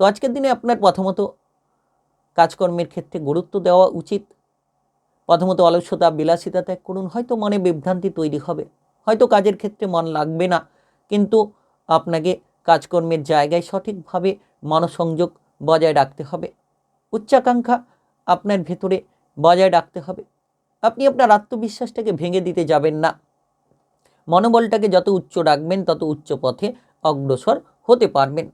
তো আজকের দিনে আপনার প্রথমত কাজকর্মের ক্ষেত্রে গুরুত্ব দেওয়া উচিত। প্রথমত অলস্যতা বিলাসিতা ত্যাগ করুন। হয়তো মনে বিভ্রান্তি তৈরি হবে, হয়তো কাজের ক্ষেত্রে মন লাগবে না, কিন্তু আপনাকে কাজকর্মের জায়গায় সঠিকভাবে মনোসংযোগ বজায় রাখতে হবে। উচ্চাকাঙ্ক্ষা আপনার ভেতরে বজায় রাখতে হবে। আপনি আপনার আত্মবিশ্বাসটাকে ভেঙে দিতে যাবেন না। মনোবলটাকে যত উচ্চ রাখবেন তত উচ্চ পথে অগ্রসর হতে পারবেন।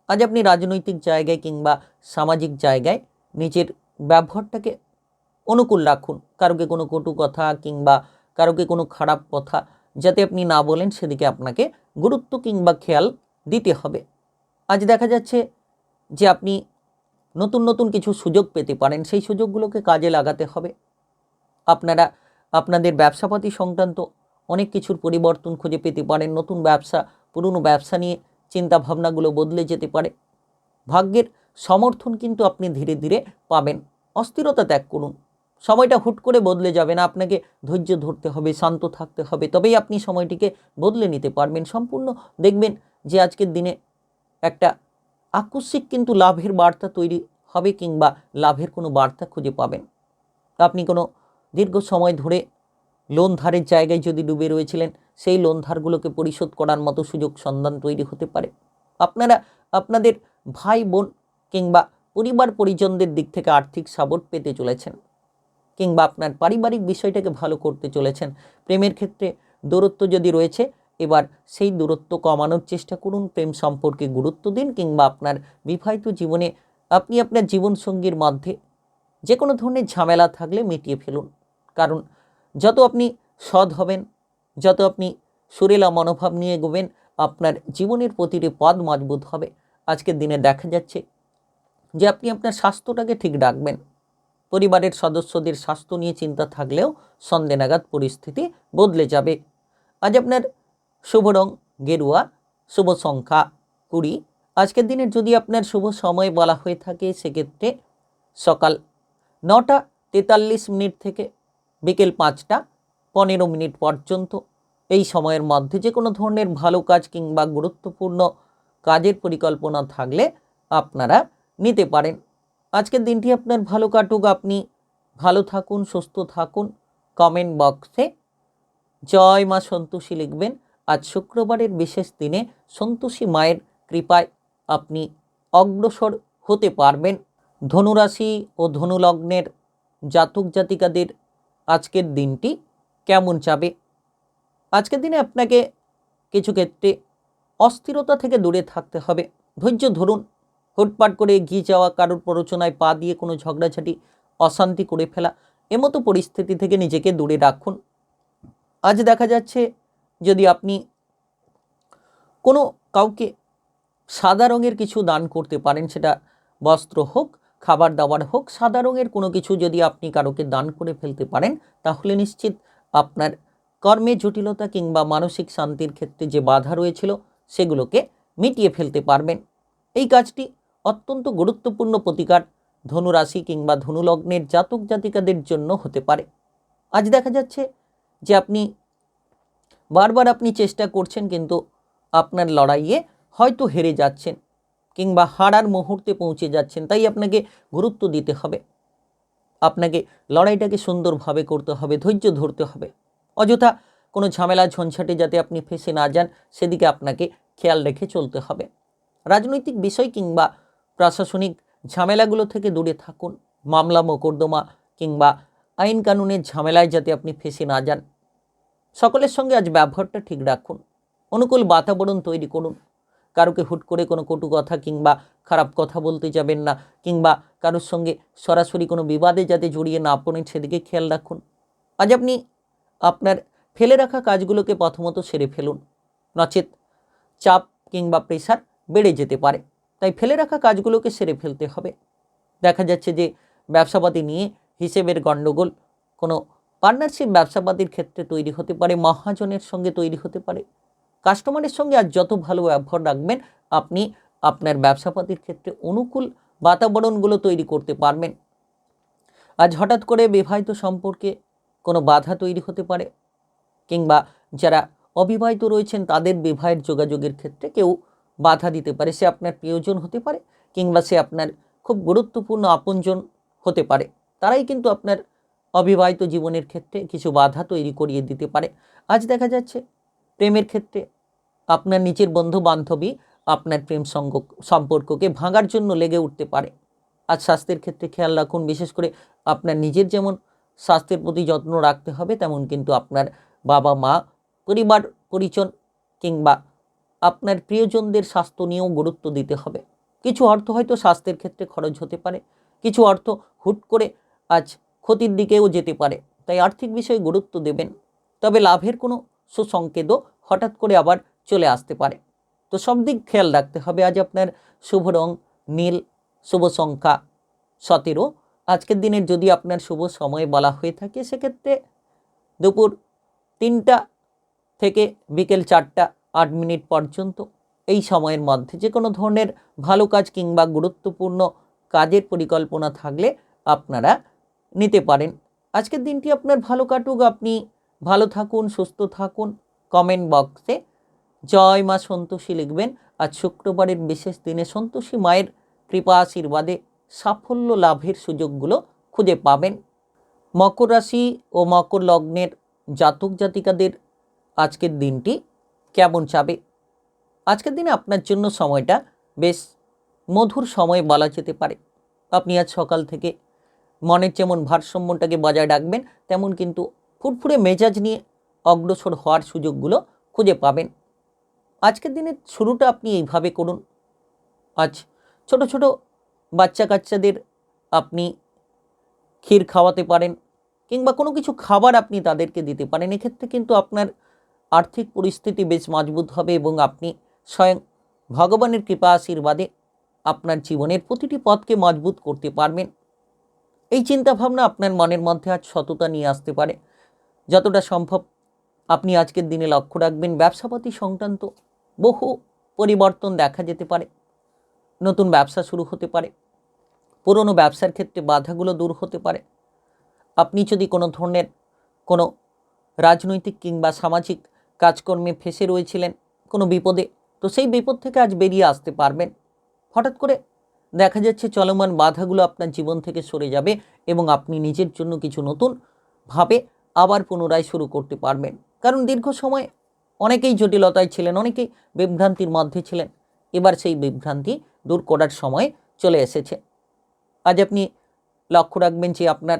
আজ আপনি রাজনৈতিক জায়গায় কিংবা সামাজিক জায়গায় নিজের ব্যবহারটাকে অনুকূল রাখুন। কারোকে কোনো কটু কথা কিংবা কারোকে কোনো খারাপ কথা যাতে আপনি না বলেন, সেদিকে আপনাকে গুরুত্ব কিংবা খেয়াল দিতে হবে। আজ দেখা যাচ্ছে যে আপনি নতুন নতুন কিছু সুযোগ পেতে পারেন, সেই সুযোগগুলোকে কাজে লাগাতে হবে। আপনারা আপনাদের ব্যবসাপাতি সংক্রান্ত অনেক কিছুর পরিবর্তন খুঁজে পেতে পারেন। নতুন ব্যবসা, পুরনো ব্যবসা নিয়ে চিন্তাভাবনাগুলো বদলে যেতে পারে। ভাগ্যের সমর্থন কিন্তু আপনি ধীরে ধীরে পাবেন। অস্থিরতা ত্যাগ করুন। সময়টা হুট করে বদলে যাবে না, আপনাকে ধৈর্য ধরতে হবে, শান্ত থাকতে হবে, তবেই আপনি সময়টিকে বদলে নিতে পারবেন। সম্পূর্ণ দেখবেন যে আজকের দিনে একটা আকস্মিক কিন্তু লাভের বার্তা তৈরি হবে কিংবা লাভের কোনো বার্তা খুঁজে পাবেন। আপনি কোনো দীর্ঘ সময় ধরে লোন ধারের জায়গায় যদি ডুবে রয়েছিলেন, সেই লোন ধারগুলোকে পরিশোধ করার মতো সুযোগ সন্ধান তৈরি হতে পারে। আপনারা আপনাদের ভাই বোন কিংবা পরিবার পরিজনদের দিক থেকে আর্থিক সাপোর্ট পেতে চলেছেন, কিংবা আপনার পারিবারিক বিষয়টাকে ভালো করতে চলেছেন। প্রেমের ক্ষেত্রে দূরত্ব যদি রয়েছে, এবার সেই দূরত্ব কমানোর চেষ্টা করুন। প্রেম সম্পর্কে গুরুত্ব দিন, কিংবা আপনার বিবাহিত জীবনে আপনি আপনার জীবনসঙ্গীর মধ্যে যে কোনো ধরনের ঝামেলা থাকলে মিটিয়ে ফেলুন। কারণ যত আপনি সৎ হবেন, যত আপনি সুরেলা মনোভাব নিয়ে এগোবেন, আপনার জীবনের প্রতিটি পথ মজবুত হবে। আজকের দিনে দেখা যাচ্ছে যে আপনি আপনার স্বাস্থ্যটাকে ঠিক রাখবেন। পরিবারের সদস্যদের স্বাস্থ্য নিয়ে চিন্তা থাকলেও সন্দেহ নাগাদ পরিস্থিতি বদলে যাবে। আজ আপনার শুভ রং গেরুয়া, শুভ সংখ্যা 20। আজকের দিনের যদি আপনার শুভ সময় বলা হয়ে থাকে সেক্ষেত্রে সকাল 9টা 43 মিনিট থেকে বিকেল 5টা 15 মিনিট পর্যন্ত। এই সময়ের মধ্যে যে কোনো ধরনের ভালো কাজ কিংবা গুরুত্বপূর্ণ কাজের পরিকল্পনা থাকলে আপনারা নিতে পারেন। আজকের দিনটি আপনার ভালো কাটুক, আপনি ভালো থাকুন, সুস্থ থাকুন। কমেন্ট বক্সে জয় মা সন্তোষী লিখবেন। আজ শুক্রবারের বিশেষ দিনে সন্তোষী মায়ের কৃপায় আপনি অগ্রসর হতে পারবেন। ধনুরাশি ও ধনুলগ্নের জাতক জাতিকাদের আজকের দিনটি কেমন যাবে? আজকের দিনে আপনাকে কিছু ক্ষেত্রে অস্থিরতা থেকে দূরে থাকতে হবে। ধৈর্য ধরুন। হুটপাট করে এগিয়ে যাওয়া, কারোর প্ররোচনায় পা দিয়ে কোনো ঝগড়াঝাটি, অশান্তি করে ফেলা, এমতো পরিস্থিতি থেকে নিজেকে দূরে রাখুন। আজ দেখা যাচ্ছে যদি আপনি কোনো কাউকে সাদা রঙের কিছু দান করতে পারেন, সেটা বস্ত্র হোক, খাবার দাবার হোক, সাদা রঙের কোনো কিছু যদি আপনি কারোকে দান করে ফেলতে পারেন, তাহলে নিশ্চিত আপনার কর্মে জটিলতা কিংবা মানসিক শান্তির ক্ষেত্রে যে বাধা রয়েছিল সেগুলোকে মিটিয়ে ফেলতে পারবেন। এই কাজটি অত্যন্ত গুরুত্বপূর্ণ প্রতিকার ধনুরাশি কিংবা ধনুলগ্নের জাতক জাতিকাদের জন্য হতে পারে। আজ দেখা যাচ্ছে যে আপনি বারবার চেষ্টা করছেন, কিন্তু আপনার লড়াইয়ে হয়তো হেরে যাচ্ছেন কিংবা হারার মুহূর্তে পৌঁছে যাচ্ছেন। তাই আপনাকে গুরুত্ব দিতে হবে, আপনাকে লড়াইটাকে সুন্দরভাবে করতে হবে, ধৈর্য ধরতে হবে। অযথা কোনো ঝামেলা ঝঞ্ঝাটে যাতে আপনি ফেঁসে না যান সেদিকে আপনাকে খেয়াল রেখে চলতে হবে। রাজনৈতিক বিষয় কিংবা প্রশাসনিক ঝামেলাগুলো থেকে দূরে থাকুন। মামলা মোকদ্দমা কিংবা আইন কানুনের ঝামেলায় যাতে আপনি ফেঁসে না যান। সকলের সঙ্গে আজ ব্যবহারটা ঠিক রাখুন। অনুকূল বাতাবরণ তৈরি করুন। কারোকে হুট করে কোনো কটু কথা কিংবা খারাপ কথা বলতে যাবেন না, কিংবা কারোর সঙ্গে সরাসরি কোনো বিবাদে যাতে জড়িয়ে না পড়েন সেদিকে খেয়াল রাখুন। আজ আপনি আপনার ফেলে রাখা কাজগুলোকে প্রথমত সেরে ফেলুন, নচেত চাপ কিংবা প্রেশার বেড়ে যেতে পারে। তাই ফেলে রাখা কাজগুলোকে সেরে ফেলতে হবে। দেখা যাচ্ছে যে ব্যবসাপাতি নিয়ে হিসেবের গণ্ডগোল কোনো পার্টনারশিপ ব্যবসাপাতির ক্ষেত্রে তৈরি হতে পারে, মহাজনের সঙ্গে তৈরি হতে পারে। কাস্টমারের সঙ্গে আজ যত ভালো ব্যবহার রাখবেন আপনি আপনার ব্যবসাপাতির ক্ষেত্রে অনুকূল বাতাবরণগুলো তৈরি করতে পারবেন। আজ হঠাৎ করে বিবাহিত সম্পর্কে কোনো বাধা তৈরি হতে পারে, কিংবা যারা অবিবাহিত রয়েছেন তাদের বিবাহের যোগাযোগের ক্ষেত্রে কেউ বাধা দিতে পারে। সে আপনার প্রিয়জন হতে পারে কিংবা সে আপনার খুব গুরুত্বপূর্ণ আপনজন হতে পারে। তারাই কিন্তু আপনার অবিবাহিত জীবনের ক্ষেত্রে কিছু বাধা তৈরি করিয়ে দিতে পারে। আজ দেখা যাচ্ছে প্রেমের ক্ষেত্রে আপনার নিজের বন্ধু বান্ধবী আপনার প্রেম সম্পর্ককে ভাঙার জন্য লেগে উঠতে পারে। আজ স্বাস্থ্যের ক্ষেত্রে খেয়াল রাখুন। বিশেষ করে আপনার নিজের যেমন স্বাস্থ্যের প্রতি যত্ন রাখতে হবে, তেমন কিন্তু আপনার বাবা মা, পরিবার পরিজন কিংবা আপনার প্রিয়জনদের স্বাস্থ্য নিয়েও গুরুত্ব দিতে হবে। কিছু অর্থ হয়তো স্বাস্থ্যের ক্ষেত্রে খরচ হতে পারে, কিছু অর্থ হুট করে আজ ক্ষতির দিকেও যেতে পারে। তাই আর্থিক বিষয়ে গুরুত্ব দেবেন। তবে লাভের কোনো সুসংকেতও হঠাৎ করে আবার চলে আসতে পারে। তো সব দিক খেয়াল রাখতে হবে। আজ আপনার শুভ রং নীল, শুভ সংখ্যা 17। আজকের দিনের যদি আপনার শুভ সময় বলা হয়ে থাকে সেক্ষেত্রে দুপুর 3টা থেকে বিকেল 4টা 8 মিনিট পর্যন্ত। এই সময়ের মধ্যে যে কোনো ধরনের ভালো কাজ কিংবা গুরুত্বপূর্ণ কাজের পরিকল্পনা থাকলে আপনারা নিতে পারেন। আজকের দিনটি আপনার ভালো কাটুক, আপনি ভালো থাকুন, সুস্থ থাকুন। কমেন্ট বক্সে জয় মা সন্তোষী লিখবেন। আজ শুক্রবারের বিশেষ দিনে সন্তোষী মায়ের কৃপা আশীর্বাদে সাফল্য লাভের সুযোগগুলো খুঁজে পাবেন। মকর রাশি ও মকর লগ্নের জাতক জাতিকাদের আজকের দিনটি কেমন যাবে? আজকের দিনে আপনার জন্য সময়টা বেশ মধুর সময় বলা যেতে পারে। আপনি আজ সকাল থেকে মনের যেমন ভারসাম্যটাকে বজায় রাখবেন, তেমন কিন্তু ফুরফুরে মেজাজ নিয়ে অগ্রসর হওয়ার সুযোগগুলো খুঁজে পাবেন। আজকের দিনের শুরুটা আপনি এইভাবে করুন। আজ ছোট ছোট বাচ্চা কাচ্চাদের আপনি ক্ষীর খাওয়াতে পারেন, কিংবা কোনো কিছু খাবার আপনি তাদেরকে দিতে পারেন। এক্ষেত্রে কিন্তু আপনার আর্থিক পরিস্থিতি বেশ মজবুত হবে এবং আপনি স্বয়ং ভগবানের কৃপা আশীর্বাদে আপনার জীবনের প্রতিটি পথকে মজবুত করতে পারবেন। এই চিন্তাভাবনা আপনার মনের মধ্যে আজ সততা নিয়ে আসতে পারে। যতটা সম্ভব আপনি আজকের দিনে লক্ষ্য রাখবেন ব্যবসাপাতি সংক্রান্ত বহু পরিবর্তন দেখা যেতে পারে। নতুন ব্যবসা শুরু হতে পারে, পুরনো ব্যবসার ক্ষেত্রে বাধাগুলো দূর হতে পারে। আপনি যদি কোনো ধরনের কোনো রাজনৈতিক কিংবা সামাজিক কাজকর্মে ফেঁসে রয়েছিলেন কোনো বিপদে, তো সেই বিপদ থেকে আজ বেরিয়ে আসতে পারবেন। হঠাৎ করে দেখা যাচ্ছে চলমান বাধাগুলো আপনার জীবন থেকে সরে যাবে এবং আপনি নিজের জন্য কিছু নতুনভাবে আবার পুনরায় শুরু করতে পারবেন। কারণ দীর্ঘ সময় অনেকেই জটিলতায় ছিলেন, অনেকেই বিভ্রান্তির মধ্যে ছিলেন। এবার সেই বিভ্রান্তি দূর করার সময় চলে এসেছে। আজ আপনি লক্ষ্য রাখবেন যে আপনার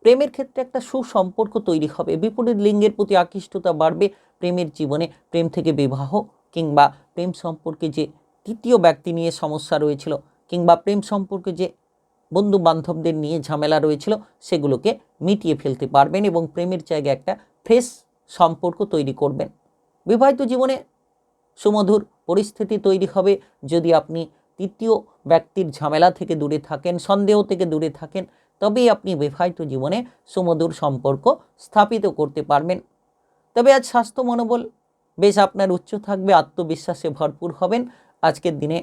প্রেমের ক্ষেত্রে একটা সুসম্পর্ক তৈরি হবে, বিপরীত লিঙ্গের প্রতি আকৃষ্টতা বাড়বে। প্রেমের জীবনে প্রেম থেকে বিবাহ কিংবা প্রেম সম্পর্কে যে তৃতীয় ব্যক্তি নিয়ে সমস্যা রয়েছিল কিংবা প্রেম সম্পর্কে যে বন্ধু বান্ধবদের নিয়ে ঝামেলা রয়েছিল সেগুলোকে মিটিয়ে ফেলতে পারবেন এবং প্রেমের জায়গায় একটা ফ্রেশ সম্পর্ক তৈরি করবেন। বিবাহিত জীবনে সুমধুর পরিস্থিতি তৈরি হবে যদি আপনি তৃতীয় ব্যক্তির ঝামেলা থেকে দূরে থাকেন, সন্দেহ থেকে দূরে থাকেন, তবেই আপনি বিবাহিত জীবনে সুমধুর সম্পর্ক স্থাপিত করতে পারবেন। তবে আজ স্বাস্থ্য মনোবল বেশ আপনার উচ্চ থাকবে, আত্মবিশ্বাসে ভরপুর হবেন। আজকের দিনে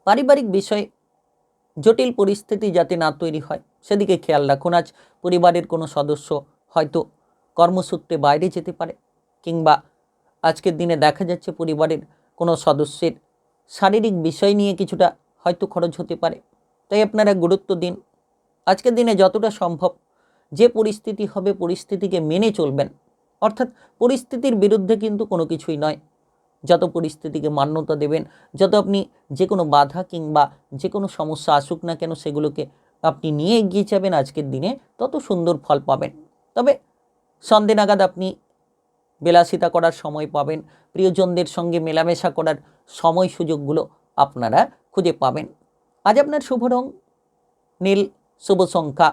পারিবারিক বিষয়ে জটিল পরিস্থিতি যাতে না তৈরি হয় সেদিকে খেয়াল রাখুন। আজ পরিবারের কোনো সদস্য হয়তো কর্মসূত্রে বাইরে যেতে পারে কিংবা আজকের দিনে দেখা যাচ্ছে পরিবারের কোনো সদস্যের শারীরিক বিষয় নিয়ে কিছুটা হয়তো খরচ হতে পারে। তাই আপনারা গুরুত্ব দিন। আজকের দিনে যতটা সম্ভব যে পরিস্থিতি হবে পরিস্থিতিকে মেনে চলবেন, অর্থাৎ পরিস্থিতির বিরুদ্ধে কিন্তু কোনো কিছুই নয়। যত পরিস্থিতিকে মান্যতা দেবেন, যত আপনি যে কোনো বাধা কিংবা যে কোনো সমস্যা আসুক না কেন সেগুলোকে আপনি নিয়ে এগিয়ে যাবেন আজকের দিনে, তত সুন্দর ফল পাবেন। তবে সন্ধ্যে নাগাদ আপনি বিলাসিতা করার সময় পাবেন, প্রিয়জনদের সঙ্গে মেলামেশা করার সময় সুযোগগুলো আপনারা খুঁজে পাবেন। আজ আপনার শুভ রং নীল, শুভ সংখ্যা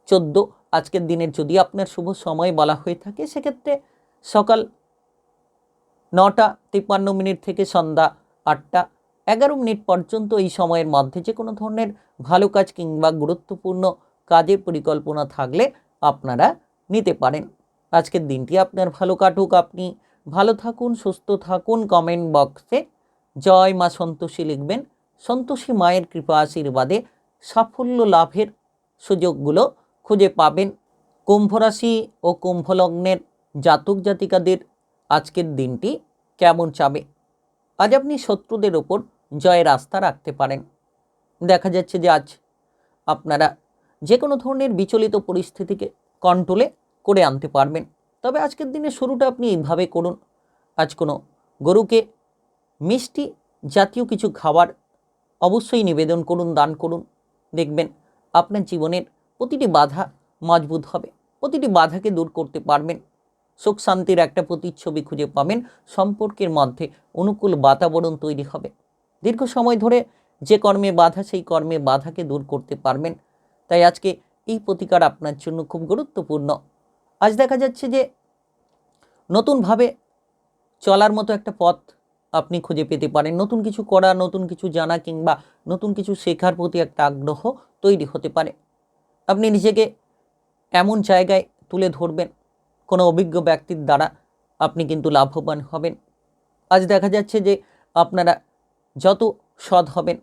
14। আজকের দিনের যদি আপনার শুভ সময় বলা হয়ে থাকে সেক্ষেত্রে সকাল 9:53 থেকে সন্ধ্যা 8:11 পর্যন্ত এই সময়ের মধ্যে যে কোনো ধরনের ভালো কাজ কিংবা গুরুত্বপূর্ণ কাজের পরিকল্পনা থাকলে আপনারা নিতে পারেন। আজকের দিনটি আপনার ভালো কাটুক, আপনি ভালো থাকুন, সুস্থ থাকুন। কমেন্ট বক্সে জয় মা সন্তোষী লিখবেন। সন্তোষী মায়ের কৃপা আশীর্বাদে সাফল্য লাভের সুযোগগুলো খুঁজে পাবেন। কুম্ভ রাশি ও কুম্ভ লগ্নের জাতক জাতিকাদের আজকের দিনটি কেমন যাবে? আজ আপনি শত্রুদের ওপর জয়ের আস্থা রাখতে পারেন। দেখা যাচ্ছে যে আজ আপনারা যে কোনো ধরনের বিচলিত পরিস্থিতিকে কন্ট্রোলে করে আনতে পারবেন। তবে আজকের দিনে শুরুটা আপনি এইভাবে করুন। আজ কোনো গরুকে মিষ্টি জাতীয় কিছু খাবার অবশ্যই নিবেদন করুন, দান করুন। দেখবেন আপনার জীবনের প্রতিটি বাধা মজবুত হবে, প্রতিটি বাধাকে দূর করতে পারবেন। সুখ শান্তির একটা প্রতিচ্ছবি খুঁজে পাবেন, সম্পর্কের মধ্যে অনুকূল বাতাবরণ তৈরি হবে। দীর্ঘ সময় ধরে যে কর্মে বাধা সেই কর্মে বাধাকে দূর করতে পারবেন। তাই আজকে এই প্রতিকার আপনার জন্য খুব গুরুত্বপূর্ণ। আজ দেখা যাচ্ছে যে নতুনভাবে চলার মতো একটা পথ আপনি খুঁজে পেতে পারেন। নতুন কিছু করা, নতুন কিছু জানা কিংবা নতুন কিছু শেখার প্রতি একটা আগ্রহ তৈরি হতে পারে। আপনি নিজেকে এমন জায়গায় তুলে ধরবেন, কোনো অভিজ্ঞ ব্যক্তির দ্বারা আপনি কিন্তু লাভবান হবেন। আজ দেখা যাচ্ছে যে আপনারা যত সৎ হবেন,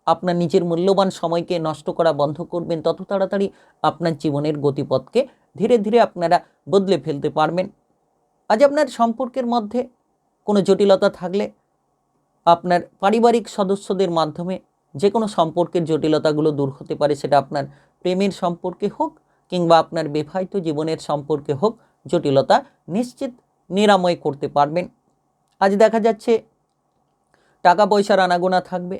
আপনার নিজের মূল্যবান সময়কে নষ্ট করা বন্ধ করবেন, তত তাড়াতাড়ি আপনার জীবনের গতিপথকে ধীরে ধীরে আপনারা বদলে ফেলতে পারবেন। আজ আপনার সম্পর্কের মধ্যে কোনো জটিলতা থাকলে আপনার পারিবারিক সদস্যদের মাধ্যমে যে কোনো সম্পর্কের জটিলতাগুলো দূর হতে পারে। সেটা আপনার প্রেমের সম্পর্কে হোক কিংবা আপনার বিবাহিত জীবনের সম্পর্কে হোক, জটিলতা নিশ্চিত নিরাময় করতে পারবেন। আজ দেখা যাচ্ছে টাকা পয়সার আনাগোনা থাকবে,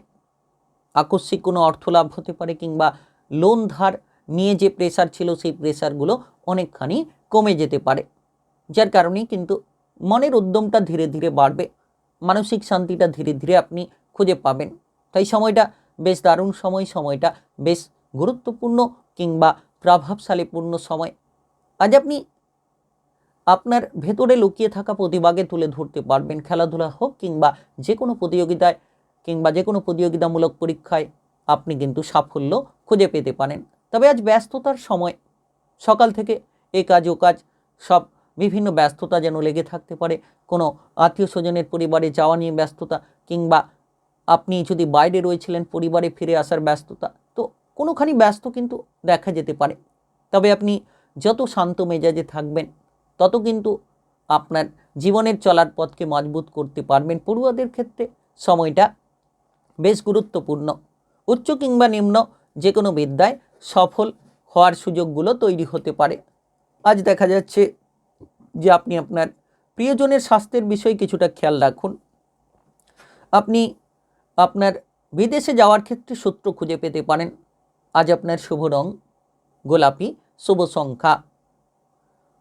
আকস্মিক কোনো অর্থ লাভ হতে পারে কিংবা লোন ধার নিয়ে যে প্রেশার ছিল সেই প্রেশারগুলো অনেকখানি কমে যেতে পারে, যার কারণেই কিন্তু মনের উদ্যমটা ধীরে ধীরে বাড়বে, মানসিক শান্তিটা ধীরে ধীরে আপনি খুঁজে পাবেন। তাই সময়টা বেশ দারুণ সময়, সময়টা বেশ গুরুত্বপূর্ণ কিংবা প্রভাবশালীপূর্ণ সময়। আজ আপনি আপনার ভেতরে লুকিয়ে থাকা প্রতিভাকে তুলে ধরতে পারবেন। খেলাধুলা হোক কিংবা যে কোনো প্রতিযোগিতায় কিংবা যে কোনো প্রতিযোগিতামূলক পরীক্ষায় আপনি কিন্তু সাফল্য খুঁজে পেতে পারেন। তবে আজ ব্যস্ততার সময়, সকাল থেকে এ কাজ ও কাজ সব বিভিন্ন ব্যস্ততা যেন লেগে থাকতে পারে, কোনো আত্মীয় স্বজনের পরিবারে যাওয়া নিয়ে ব্যস্ততা, কিংবা আপনি যদি বাইরে রয়েছিলেন পরিবারে ফিরে আসার ব্যস্ততা, তো কোনোখানি ব্যস্ত কিন্তু দেখা যেতে পারে। তবে আপনি যত শান্ত মেজাজে থাকবেন তত কিন্তু আপনার জীবনের চলার পথকে মজবুত করতে পারবেন। পড়ুয়াদের ক্ষেত্রে সময়টা বেশ গুরুত্বপূর্ণ। উচ্চ কিংবা নিম্ন যে কোনো বিদ্যায় সফল হওয়ার সুযোগগুলো তৈরি হতে পারে। আজ দেখা যাচ্ছে যে আপনি আপনার প্রিয়জনের স্বাস্থ্যের বিষয়ে কিছুটা খেয়াল রাখুন। আপনি আপনার বিদেশে যাওয়ার ক্ষেত্রে সূত্র খুঁজে পেতে পারেন। আজ আপনার শুভ রং গোলাপি, শুভ সংখ্যা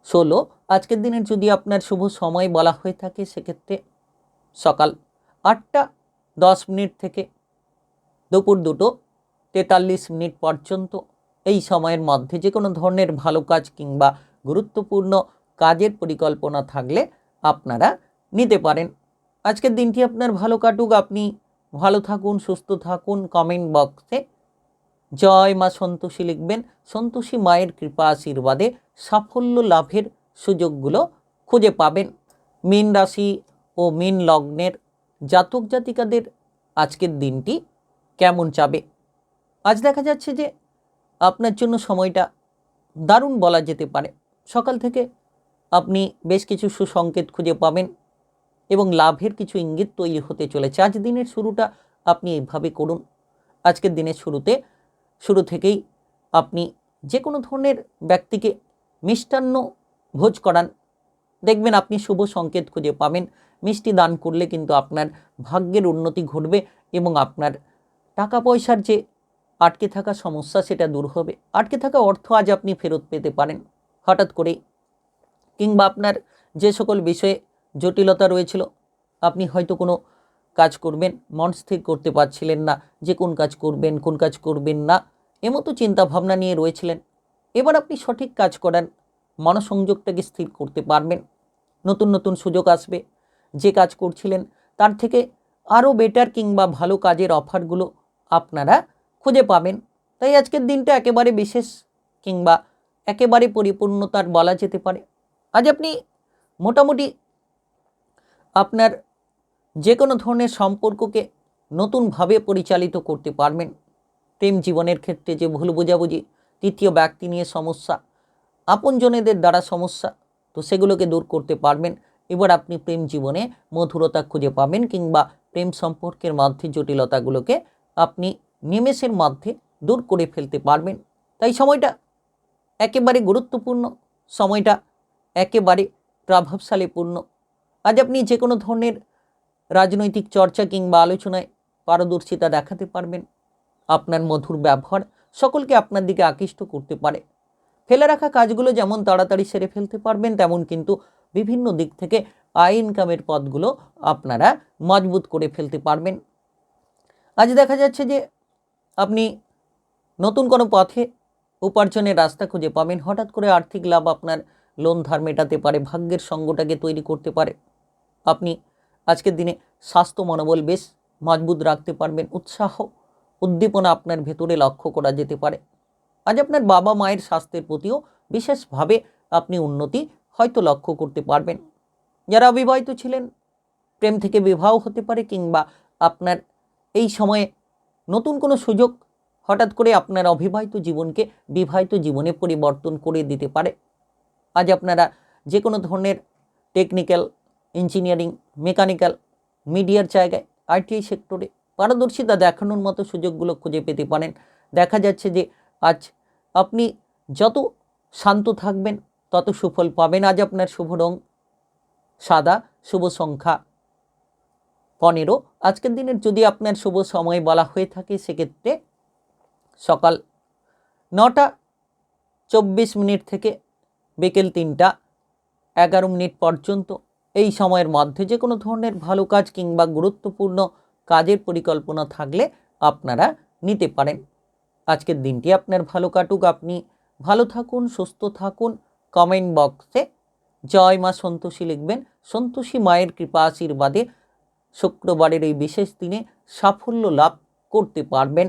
16। আজকের দিনের যদি আপনার শুভ সময় বলা হয়ে থাকে সেক্ষেত্রে সকাল 8টা 10 মিনিট থেকে দুপুর 2টো 43 মিনিট পর্যন্ত। এই সময়ের মধ্যে যে কোনো ধরনের ভালো কাজ কিংবা গুরুত্বপূর্ণ কাজের পরিকল্পনা থাকলে আপনারা নিতে পারেন। আজকের দিনটি আপনার ভালো কাটুক, আপনি ভালো থাকুন, সুস্থ থাকুন। কমেন্ট বক্সে জয় মা সন্তোষী লিখবেন। সন্তোষী মায়ের কৃপা আশীর্বাদে সাফল্য লাভের সুযোগগুলো খুঁজে পাবেন। মীন রাশি ও মীন লগ্নের জাতক জাতিকাদের আজকের দিনটি কেমন যাবে? আজ দেখা যাচ্ছে যে আপনার জন্য সময়টা দারুণ বলা যেতে পারে। সকাল থেকে আপনি বেশ কিছু সুসংকেত খুঁজে পাবেন এবং লাভের কিছু ইঙ্গিত তৈরি হতে চলেছে। আজ দিনের শুরুটা আপনি এইভাবে করুন। আজকের দিনের শুরু থেকেই আপনি যে কোনো ধরনের ব্যক্তিকে মিষ্টান্ন ভোজ করান, দেখবেন আপনি শুভ সংকেত খুঁজে পাবেন। মিষ্টি দান করলে কিন্তু আপনার ভাগ্যের উন্নতি ঘটবে এবং আপনার টাকা পয়সার যে আটকে থাকা সমস্যা সেটা দূর হবে। আটকে থাকা অর্থ আজ আপনি ফেরত পেতে পারেন হঠাৎ করেই, কিংবা আপনার যে সকল বিষয়ে জটিলতা রয়েছিল, আপনি হয়তো কোনো কাজ করবেন মন স্থির করতে পারছিলেন না যে কোন কাজ করবেন কোন কাজ করবেন না, এমতো চিন্তা ভাবনা নিয়ে রয়েছিলেন। এবার আপনি সঠিক কাজ করার মনোসংযোগটাকে স্থির করতে পারবেন। নতুন নতুন সুযোগ আসবে, যে কাজ করছিলেন তার থেকে আরও বেটার কিংবা ভালো কাজের অফারগুলো আপনারা খুঁজে পাবেন। তাই আজকের দিনটা একেবারে বিশেষ কিংবা একেবারে পরিপূর্ণতার বলা যেতে পারে। আজ আপনি মোটামুটি আপনার যে কোনো ধরনের সম্পর্ককে নতুনভাবে পরিচালিত করতে পারবেন। প্রেম জীবনের ক্ষেত্রে যে ভুল বোঝাবুঝি, তৃতীয় ব্যক্তি নিয়ে সমস্যা, আপনজনেদের দ্বারা সমস্যা, তো সেগুলোকে দূর করতে পারবেন। এবার আপনি প্রেম জীবনে মধুরতা খুঁজে পাবেন কিংবা প্রেম সম্পর্কের মধ্যে জটিলতাগুলোকে আপনি নিমেষের মধ্যে দূর করে ফেলতে পারবেন। তাই সময়টা একেবারে গুরুত্বপূর্ণ, সময়টা একেবারে প্রভাবশালীপূর্ণ। আজ আপনি যে কোনো ধরনের রাজনৈতিক চর্চা কিংবা আলোচনায় পারদর্শিতা দেখাতে পারবেন। আপনার মধুর ব্যবহার সকলকে আপনার দিকে আকৃষ্ট করতে পারে। ফেলে রাখা কাজগুলো যেমন তাড়াতাড়ি সেরে ফেলতে পারবেন, তেমন কিন্তু বিভিন্ন দিক থেকে আয় ইনকামের পথগুলো আপনারা মজবুত করে ফেলতে পারবেন। আজ দেখা যাচ্ছে যে আপনি নতুন কোনো পথে উপার্জনের রাস্তা খুঁজে পাবেন। হঠাৎ করে আর্থিক লাভ আপনার লোন ধার মেটাতে পারে, ভাগ্যের সঙ্গটাকে তৈরি করতে পারে। আপনি আজকের দিনে স্বাস্থ্য মনোবল বেশ মজবুত রাখতে পারবেন। উৎসাহ উদ্দীপনা আপনার ভেতরে লক্ষ্য করা যেতে পারে। আজ আপনার বাবা মায়ের স্বাস্থ্যের প্রতিও বিশেষভাবে আপনি উন্নতি হয়তো লক্ষ্য করতে পারবেন। যারা অবিবাহিত ছিলেন, প্রেম থেকে বিবাহ হতে পারে, কিংবা আপনার এই সময়ে নতুন কোনো সুযোগ হঠাৎ করে আপনার অবিবাহিত জীবনকে বিবাহিত জীবনে পরিবর্তন করে দিতে পারে। আজ আপনারা যে কোনো ধরনের টেকনিক্যাল, ইঞ্জিনিয়ারিং, মেকানিক্যাল, মিডিয়ার জায়গায়, আইটিআই সেক্টরে পারদর্শিতা দেখানোর মতো সুযোগগুলো খুঁজে পেতে পারেন। দেখা যাচ্ছে যে আজ আপনি যত শান্ত থাকবেন তত সুফল পাবেন। আজ আপনার শুভ রং সাদা, শুভ সংখ্যা 15। আজকের দিনের যদি আপনার শুভ সময় বলা হয়ে থাকে সেক্ষেত্রে সকাল 9টা 24 মিনিট থেকে বিকেল 3টা 11 মিনিট পর্যন্ত। এই সময়ের মধ্যে যে কোনো ধরনের ভালো কাজ কিংবা গুরুত্বপূর্ণ কাজের পরিকল্পনা থাকলে আপনারা নিতে পারেন। আজকের দিনটি আপনার ভালো কাটুক, আপনি ভালো থাকুন, সুস্থ থাকুন। কমেন্ট বক্সে জয় মা সন্তোষী লিখবেন। সন্তোষী মায়ের কৃপা আশীর্বাদে শুক্রবারের এই বিশেষ দিনে সাফল্য লাভ করতে পারবেন।